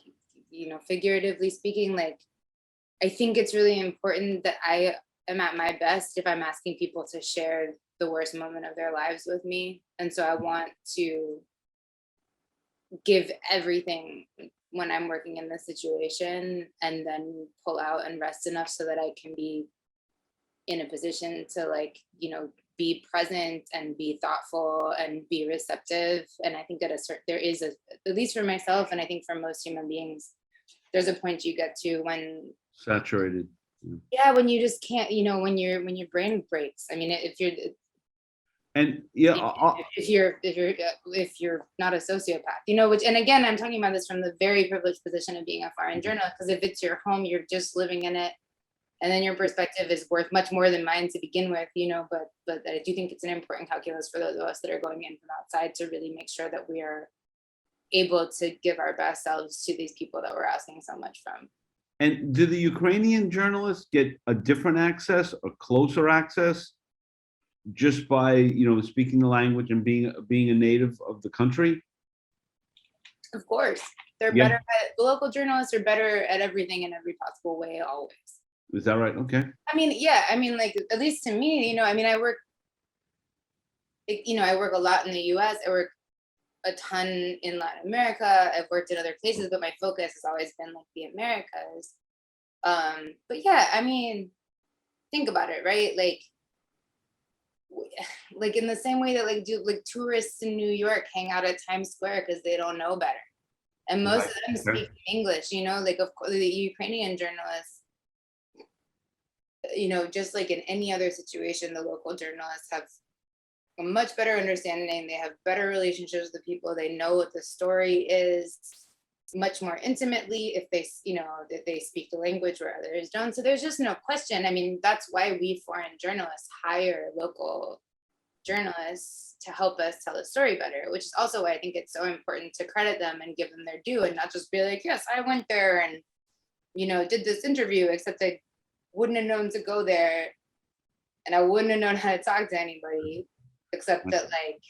figuratively speaking, like, I think it's really important that I am at my best if I'm asking people to share the worst moment of their lives with me. And so I want to give everything when I'm working in this situation, and then pull out and rest enough so that I can be in a position to, like, be present and be thoughtful and be receptive. And I think that there is at least for myself, and I think for most human beings, there's a point you get to when, Saturated. yeah, when you just can't, when your brain breaks. I mean, if you're And yeah, if you're not a sociopath, which, and again, I'm talking about this from the very privileged position of being a foreign journalist, because if it's your home, you're just living in it, and then your perspective is worth much more than mine to begin with, but I do think it's an important calculus for those of us that are going in from outside to really make sure that we are able to give our best selves to these people that we're asking so much from. and do the Ukrainian journalists get a different access or closer access just by, speaking the language and being a native of the country? Of course, they're Yeah. better the local journalists are better at everything in every possible way, always. Is that right? Okay. I mean, yeah, like, at least to me, I mean, I work a lot in the US. I work a ton in Latin America. I've worked in other places, but my focus has always been like the Americas. But yeah, I mean, think about it, right? Like in the same way that like tourists in New York hang out at Times Square because they don't know better. And most of them speak English, like, of course, the Ukrainian journalists, just like in any other situation, the local journalists have a much better understanding. They have better relationships with the people. They know what the story is much more intimately if they speak the language where others don't. So there's just no question. I mean, that's why we foreign journalists hire local journalists to help us tell the story better, which is also why I think it's so important to credit them and give them their due, and not just be like, yes, I went there and did this interview, except I wouldn't have known to go there, and I wouldn't have known how to talk to anybody, except that, like,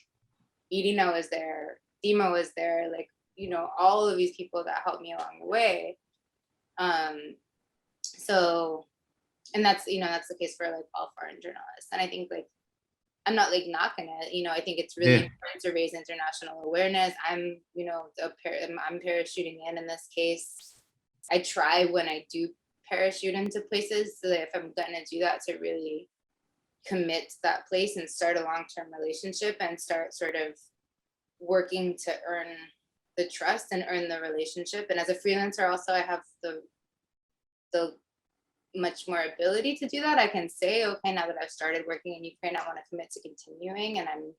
Irina was there, Dima was there, like, all of these people that helped me along the way. So, and that's the case for like all foreign journalists. And I think, like, I'm not like knocking it, I think it's really important to raise international awareness. I'm parachuting in this case. I try when I do parachute into places, so that if I'm gonna do that, to really commit to that place and start a long-term relationship and start sort of working to earn the trust and earn the relationship. And as a freelancer also, I have the much more ability to do that. I can say, okay, now that I've started working in Ukraine, I want to commit to continuing, and I'm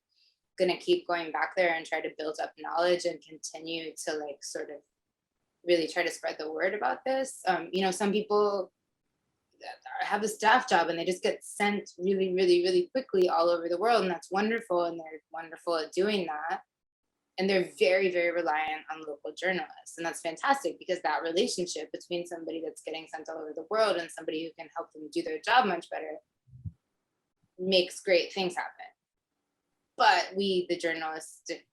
gonna keep going back there and try to build up knowledge and continue to, like, sort of really try to spread the word about this. Some people have a staff job and they just get sent really, really, really quickly all over the world, and that's wonderful, and they're wonderful at doing that. And they're very, very reliant on local journalists, and that's fantastic, because that relationship between somebody that's getting sent all over the world and somebody who can help them do their job much better makes great things happen. But we, the journalistic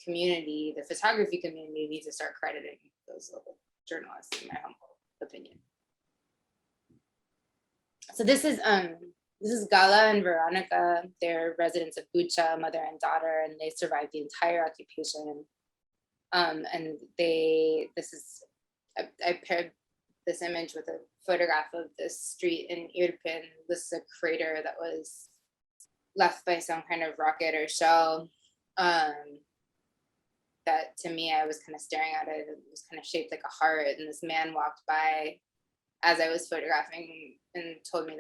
community, the photography community, need to start crediting those local journalists, in my humble opinion. So this is Gala and Veronica. They're residents of Bucha, mother and daughter, and they survived the entire occupation. And I paired this image with a photograph of this street in Irpin. This is a crater that was left by some kind of rocket or shell. That, to me, I was kind of staring at it. It was kind of shaped like a heart, and this man walked by as I was photographing and told me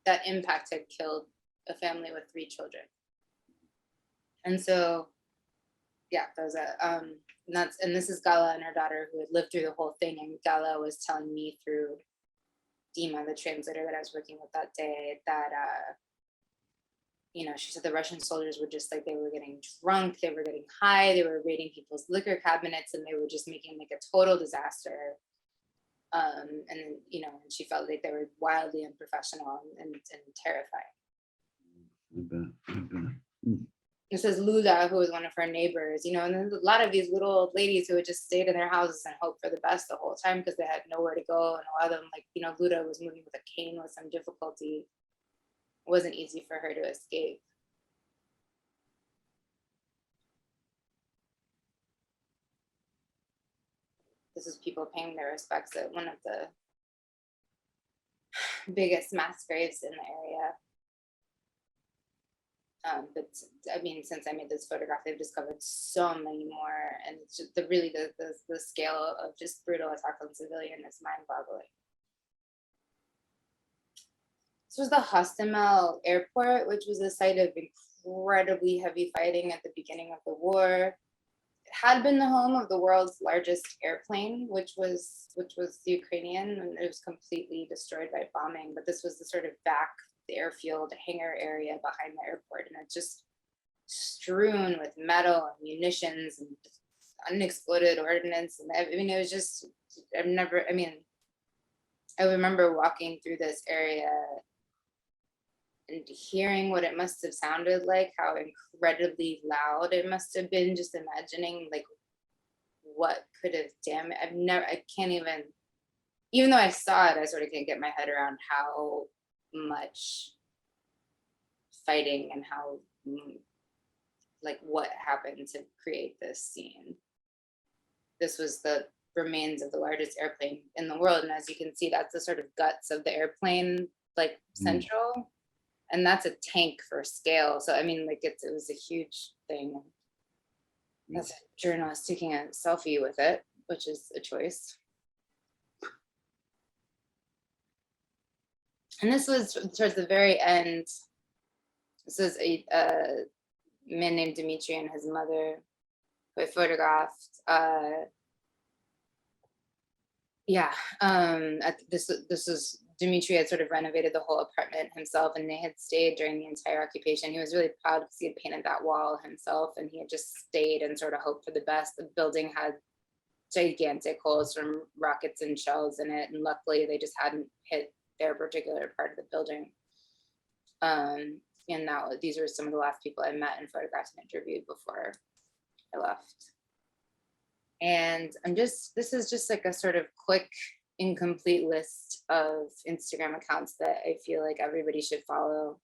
that impact had killed a family with 3 children. And so, yeah, and this is Gala and her daughter, who had lived through the whole thing. And Gala was telling me through Dima, the translator that I was working with that day, that she said the Russian soldiers were just like, they were getting drunk, they were getting high, they were raiding people's liquor cabinets, and they were just making like a total disaster. And then, and she felt like they were wildly unprofessional and terrifying. I bet. It says Lula, who was one of her neighbors, and then a lot of these little old ladies who had just stayed in their houses and hoped for the best the whole time because they had nowhere to go. And a lot of them, like, Lula was moving with a cane with some difficulty. It wasn't easy for her to escape. This is people paying their respects at one of the biggest mass graves in the area. But I mean, since I made this photograph, they've discovered so many more, and it's just the scale of just brutal attack on civilian is mind-boggling. This was the Hostimel Airport, which was a site of incredibly heavy fighting at the beginning of the war. It had been the home of the world's largest airplane, which was the Ukrainian, and it was completely destroyed by bombing. But this was the sort of the airfield hangar area behind the airport, and it's just strewn with metal and munitions and unexploded ordnance. And I mean, it was just, I remember walking through this area and hearing what it must have sounded like, how incredibly loud it must have been, just imagining like what could have damaged. I can't even though I saw it, I sort of can't get my head around how much fighting and how, like, what happened to create this scene. This was the remains of the largest airplane in the world, and as you can see, that's the sort of guts of the airplane, like central, and that's a tank for scale. So I mean, like, it was a huge thing. That's a journalist taking a selfie with it, which is a choice. And this was towards the very end. This is a man named Dmitry and his mother who I photographed. This was Dmitry had sort of renovated the whole apartment himself, and they had stayed during the entire occupation. He was really proud because he had painted that wall himself, and he had just stayed and sort of hoped for the best. The building had gigantic holes from rockets and shells in it, and luckily they just hadn't hit their particular part of the building. And now these were some of the last people I met and photographed and interviewed before I left. And this is just like a sort of quick, incomplete list of Instagram accounts that I feel like everybody should follow.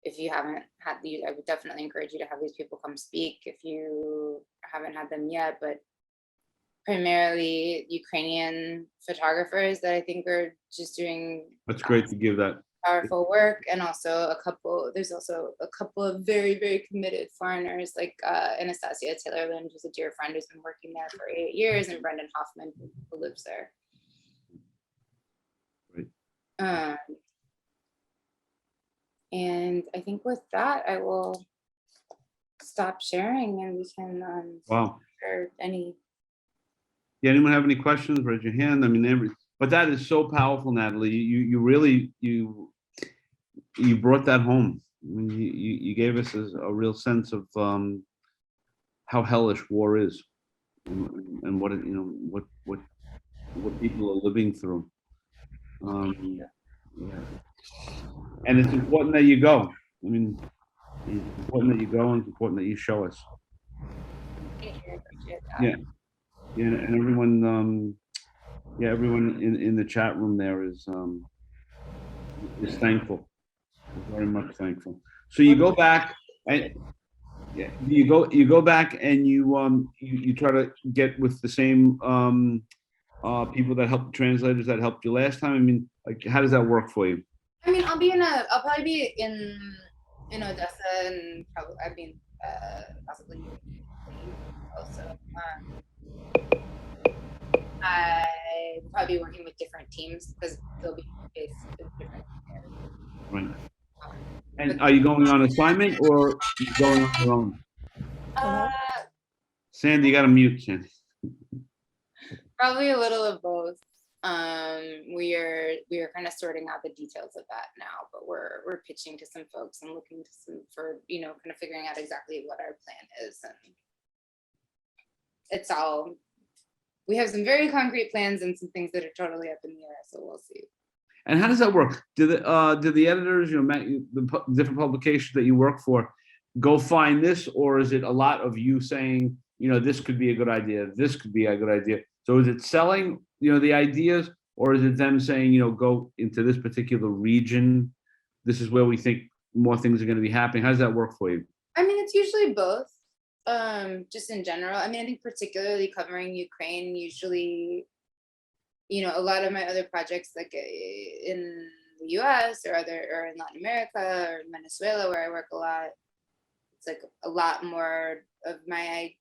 If you haven't had these, I would definitely encourage you to have these people come speak if you haven't had them yet, but primarily Ukrainian photographers that I think are just doing. That's great to give that. Powerful work, and also there's also a couple of very, very committed foreigners like Anastasia Taylor-Lind, who's a dear friend who's been working there for 8 years, and Brendan Hoffman, who lives there. Right. And I think with that, I will stop sharing, and we can Wow. share any. Yeah, anyone have any questions? Raise your hand. I mean, but that is so powerful, Natalie. You really brought that home. I mean, you gave us a real sense of how hellish war is, and what what people are living through. Yeah. And it's important that you go. I mean, it's important that you go, and it's important that you show us. Thank you, I appreciate that. Yeah. Yeah, and everyone, everyone in the chat room there is thankful, very much thankful. So you go back and you go back and you try to get with the same people that helped, translators that helped you last time. I mean, like, how does that work for you? I mean, I'll probably be in Odessa, and probably possibly also. I'm probably working with different teams because they'll be based in different areas. Right. And are you going on assignment or you going on your own? Sandy, you got to mute, Sandy. Probably a little of both. We are kind of sorting out the details of that now, but we're pitching to some folks and looking to some for, you know, kind of figuring out exactly what our plan is. And it's all, we have some very concrete plans and some things that are totally up in the air, so we'll see. And how does that work? Do the editors, you know, the different publications that you work for, go find this, or is it a lot of you saying, you know, this could be a good idea, this could be a good idea? So is it selling, you know, the ideas, or is it them saying, you know, go into this particular region? This is where we think more things are going to be happening. How does that work for you? I mean, it's usually both. Just in general. I mean, I think particularly covering Ukraine, usually, you know, a lot of my other projects, like in the US or in Latin America or Venezuela, where I work a lot, it's like a lot more of my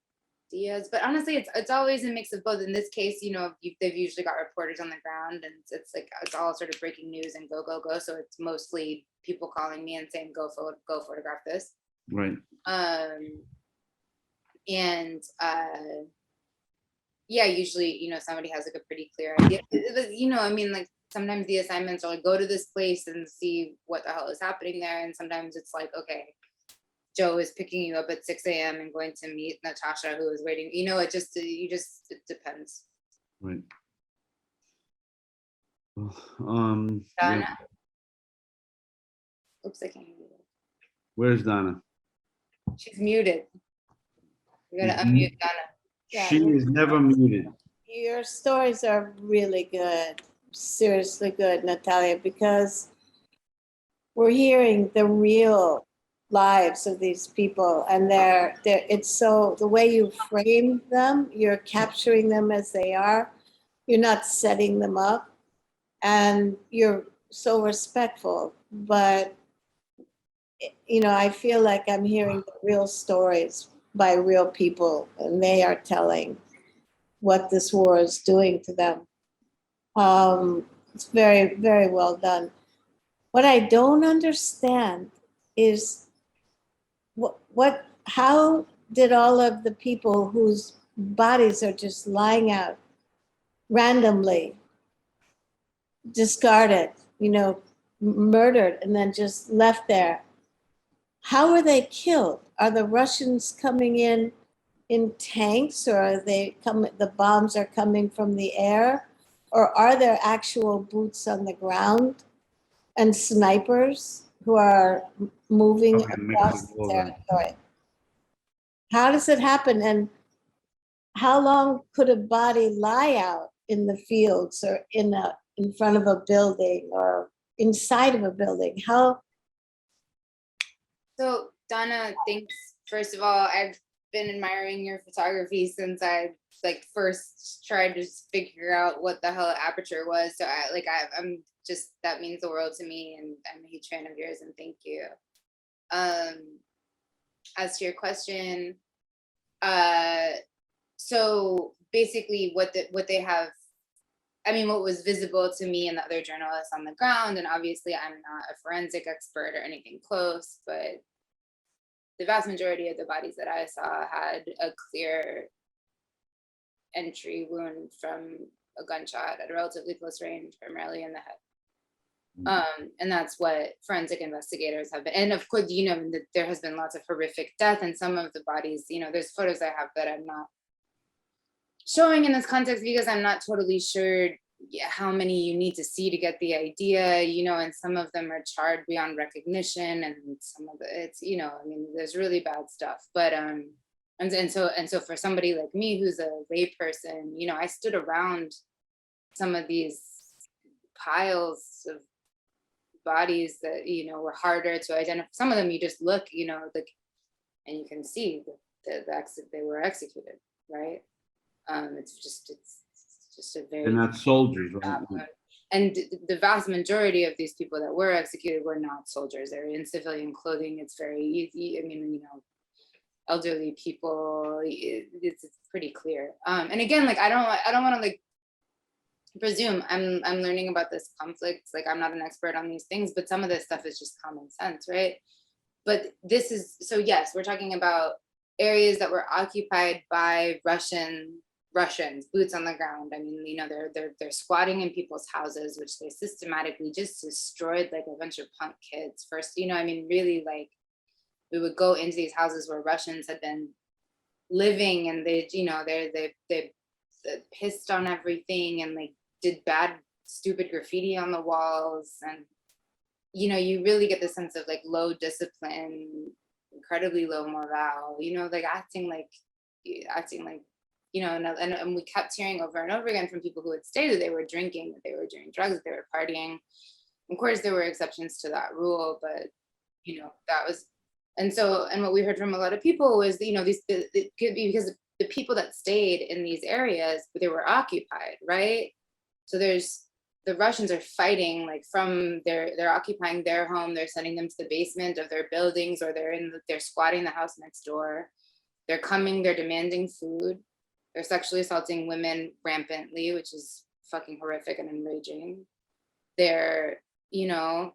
ideas. But honestly, it's always a mix of both. In this case, you know, they've usually got reporters on the ground, and it's like it's all sort of breaking news and go. So it's mostly people calling me and saying, go photograph this. Right. And yeah, usually, you know, somebody has like a pretty clear idea. You know, I mean, like sometimes the assignments are like, go to this place and see what the hell is happening there. And sometimes it's like, okay, Joe is picking you up at 6 a.m. and going to meet Natasha, who is waiting. You know, it depends. Right. Donna? Yeah. Oops, I can't hear you. Where's Donna? She's muted. You're gonna unmute Donna. Yeah. She is never muted. Your stories are really good, seriously good, Natalia, because we're hearing the real lives of these people, and it's so, the way you frame them, you're capturing them as they are. You're not setting them up, and you're so respectful. But, you know, I feel like I'm hearing the real stories by real people, and they are telling what this war is doing to them. It's very, very well done. What I don't understand is how did all of the people whose bodies are just lying out randomly, discarded, you know, murdered, and then just left there, how were they killed? Are the Russians coming in tanks, or are they the bombs are coming from the air, or are there actual boots on the ground and snipers who are moving across the territory? How does it happen? And how long could a body lie out in the fields or in front of a building or inside of a building? How? So Donna, thanks. First of all, I've been admiring your photography since I like first tried to figure out what the hell aperture was. So I'm just, that means the world to me, and I'm a huge fan of yours, and thank you. As to your question, so basically what they have, I mean, what was visible to me and the other journalists on the ground, and obviously I'm not a forensic expert or anything close, but the vast majority of the bodies that I saw had a clear entry wound from a gunshot at a relatively close range, primarily in the head. And that's what forensic investigators have been. And of course, you know, there has been lots of horrific death, and some of the bodies, you know, there's photos I have that I'm not showing in this context because I'm not totally sure how many you need to see to get the idea, you know, and some of them are charred beyond recognition, and some of it's, you know, I mean, there's really bad stuff. But and so for somebody like me who's a lay person, you know, I stood around some of these piles of bodies that, you know, were harder to identify. Some of them you just look, you know, like, and you can see that they were executed, right? It's just a very, They're not soldiers, right? And the vast majority of these people that were executed were not soldiers. They're in civilian clothing. It's very easy. I mean, you know, elderly people, it's pretty clear. And again, like, I don't want to like presume. I'm learning about this conflict. Like, I'm not an expert on these things, but some of this stuff is just common sense, right? But this is, so yes, we're talking about areas that were occupied by Russian Russians, boots on the ground. I mean, you know, they're squatting in people's houses, which they systematically just destroyed, like a bunch of punk kids. First, you know, I mean, really, like, we would go into these houses where Russians had been living, and they, you know, they pissed on everything and like did bad, stupid graffiti on the walls, and you know, you really get the sense of like low discipline, incredibly low morale. You know, like acting like, you know, and we kept hearing over and over again from people who would stay that they were drinking, that they were doing drugs, that they were partying. Of course, there were exceptions to that rule, but you know, that was, and so, and what we heard from a lot of people was, you know, it could be because the people that stayed in these areas, they were occupied, right? So the Russians are fighting, like from they're occupying their home, they're sending them to the basement of their buildings, or they're squatting the house next door. They're coming, they're demanding food. They're sexually assaulting women rampantly, which is fucking horrific and enraging. They're, you know,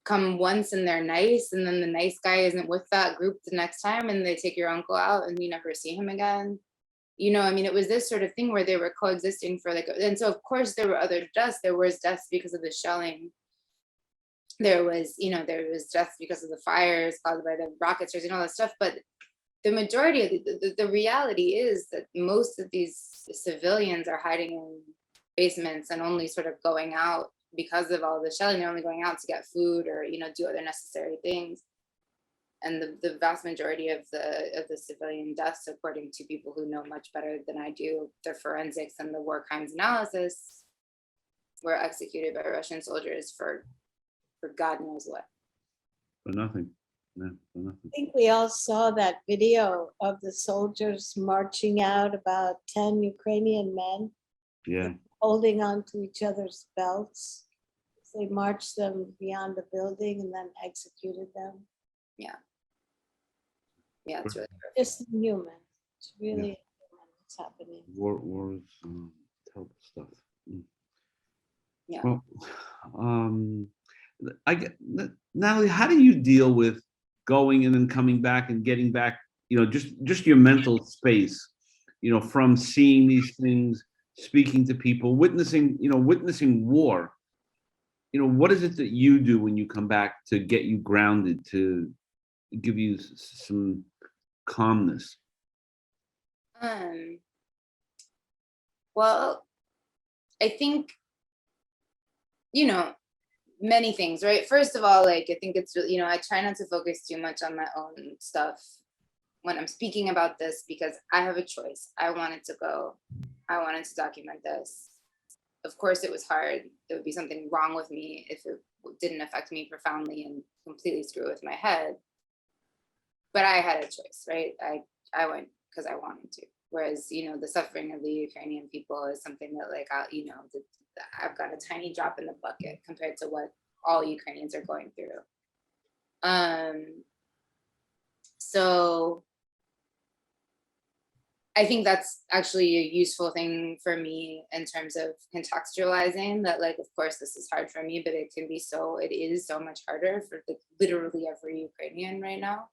come once and they're nice, and then the nice guy isn't with that group the next time, and they take your uncle out and you never see him again. You know, I mean, it was this sort of thing where they were coexisting for like, and so of course there were other deaths. There was deaths because of the shelling. There was, you know, there was deaths because of the fires caused by the rocket surge and all that stuff. But the majority of the reality is that most of these civilians are hiding in basements and only sort of going out because of all the shelling. They're only going out to get food or, you know, do other necessary things. And the vast majority of the civilian deaths, according to people who know much better than I do, the forensics and the war crimes analysis, were executed by Russian soldiers for God knows what. For nothing. No, for nothing. I think we all saw that video of the soldiers marching out, about 10 Ukrainian men Yeah. holding on to each other's belts. They marched them beyond the building and then executed them. Yeah, it's really It's inhuman. It's really inhuman what's happening. War is terrible stuff. Yeah. Well, I get, Natalie, how do you deal with going and then coming back and getting back, you know, just your mental space, you know, from seeing these things, speaking to people, witnessing war. You know, what is it that you do when you come back to get you grounded, to give you some calmness? Well, I think, you know, many things, right? First of all, like, I think it's really, you know, I try not to focus too much on my own stuff when I'm speaking about this, because I have a choice. I wanted to go. I wanted to document this. Of course, it was hard. There would be something wrong with me if it didn't affect me profoundly and completely screw with my head. But I had a choice, right? I went because I wanted to. Whereas, you know, the suffering of the Ukrainian people is something that, like, you know, I've got a tiny drop in the bucket compared to what all Ukrainians are going through. So I think that's actually a useful thing for me in terms of contextualizing that, like, of course, this is hard for me, but it is so much harder for literally every Ukrainian right now.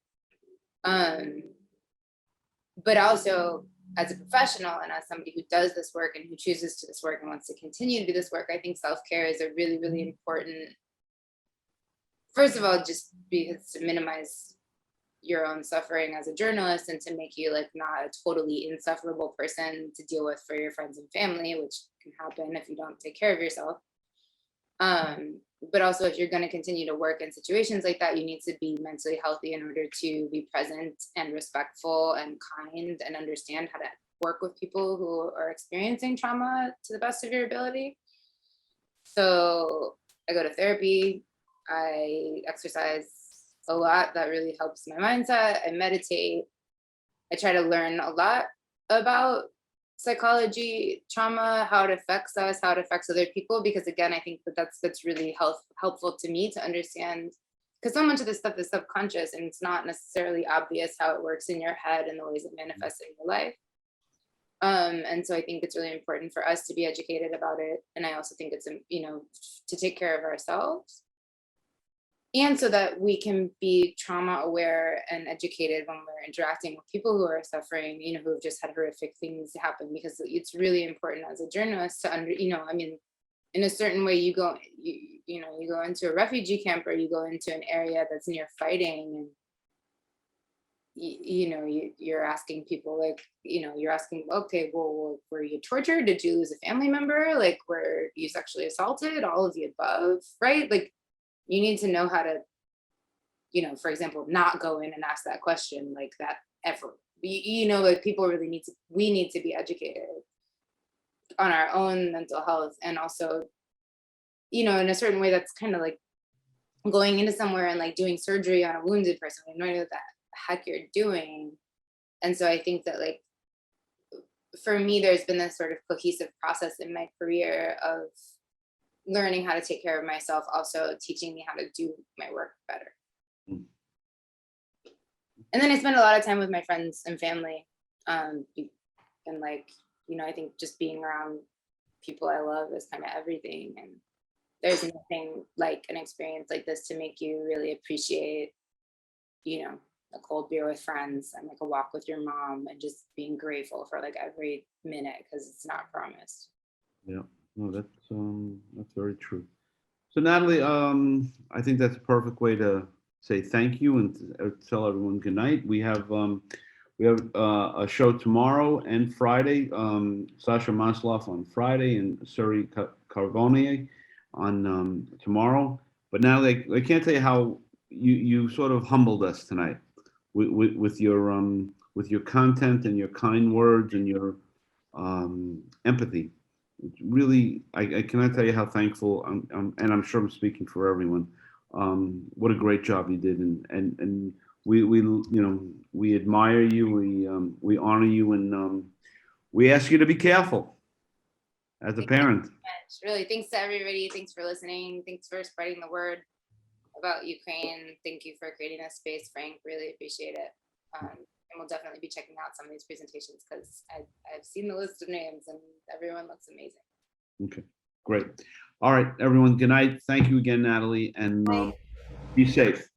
But also, as a professional and as somebody who does this work and who chooses to do this work and wants to continue to do this work, I think self-care is a really, really important, first of all, just because to minimize your own suffering as a journalist and to make you, like, not a totally insufferable person to deal with for your friends and family, which can happen if you don't take care of yourself. But also, if you're going to continue to work in situations like that, you need to be mentally healthy in order to be present and respectful and kind and understand how to work with people who are experiencing trauma to the best of your ability. So I go to therapy, I exercise a lot. That really helps my mindset. I meditate. I try to learn a lot about psychology, trauma, how it affects us, how it affects other people, because again, I think that's really helpful to me to understand, because so much of this stuff is subconscious and it's not necessarily obvious how it works in your head and the ways it manifests in your life. And so I think it's really important for us to be educated about it. And I also think it's, you know, to take care of ourselves. and so that we can be trauma aware and educated when we're interacting with people who are suffering, you know, who have just had horrific things happen, because it's really important as a journalist to I mean, in a certain way, you go into a refugee camp, or you go into an area that's near fighting, and you're asking people, like, you're asking, okay, well, were you tortured? Did you lose a family member? Like, were you sexually assaulted? All of the above, right? Like, you need to know how to, for example, not go in and ask that question like that ever. Like, people really we need to be educated on our own mental health, and also, in a certain way, that's kind of like going into somewhere and like doing surgery on a wounded person. You know what the heck you're doing. And so I think that, like, for me, there's been this sort of cohesive process in my career of learning how to take care of myself, also teaching me how to do my work better. Mm. And then I spend a lot of time with my friends and family. And like, I think just being around people I love is kind of everything. And there's nothing like an experience like this to make you really appreciate, a cold beer with friends and like a walk with your mom, and just being grateful for like every minute, because it's not promised. Yeah, no, that's very true. So Natalie, I think that's a perfect way to say thank you and tell everyone good night. We have a show tomorrow and Friday. Sasha Masloff on Friday and Suri Carbonier on tomorrow. But now I can't tell you how you sort of humbled us tonight with your content and your kind words and your empathy. It's really, I cannot tell you how thankful and I'm sure I'm speaking for everyone. What a great job you did, and we admire you, we honor you, and we ask you to be careful as a Thank you parent. so much. Really, thanks to everybody. Thanks for listening. Thanks for spreading the word about Ukraine. Thank you for creating this space, Frank. Really appreciate it. And we'll definitely be checking out some of these presentations, because I've seen the list of names and everyone looks amazing. Okay, great. All right, everyone, good night. Thank you again, Natalie, and be safe.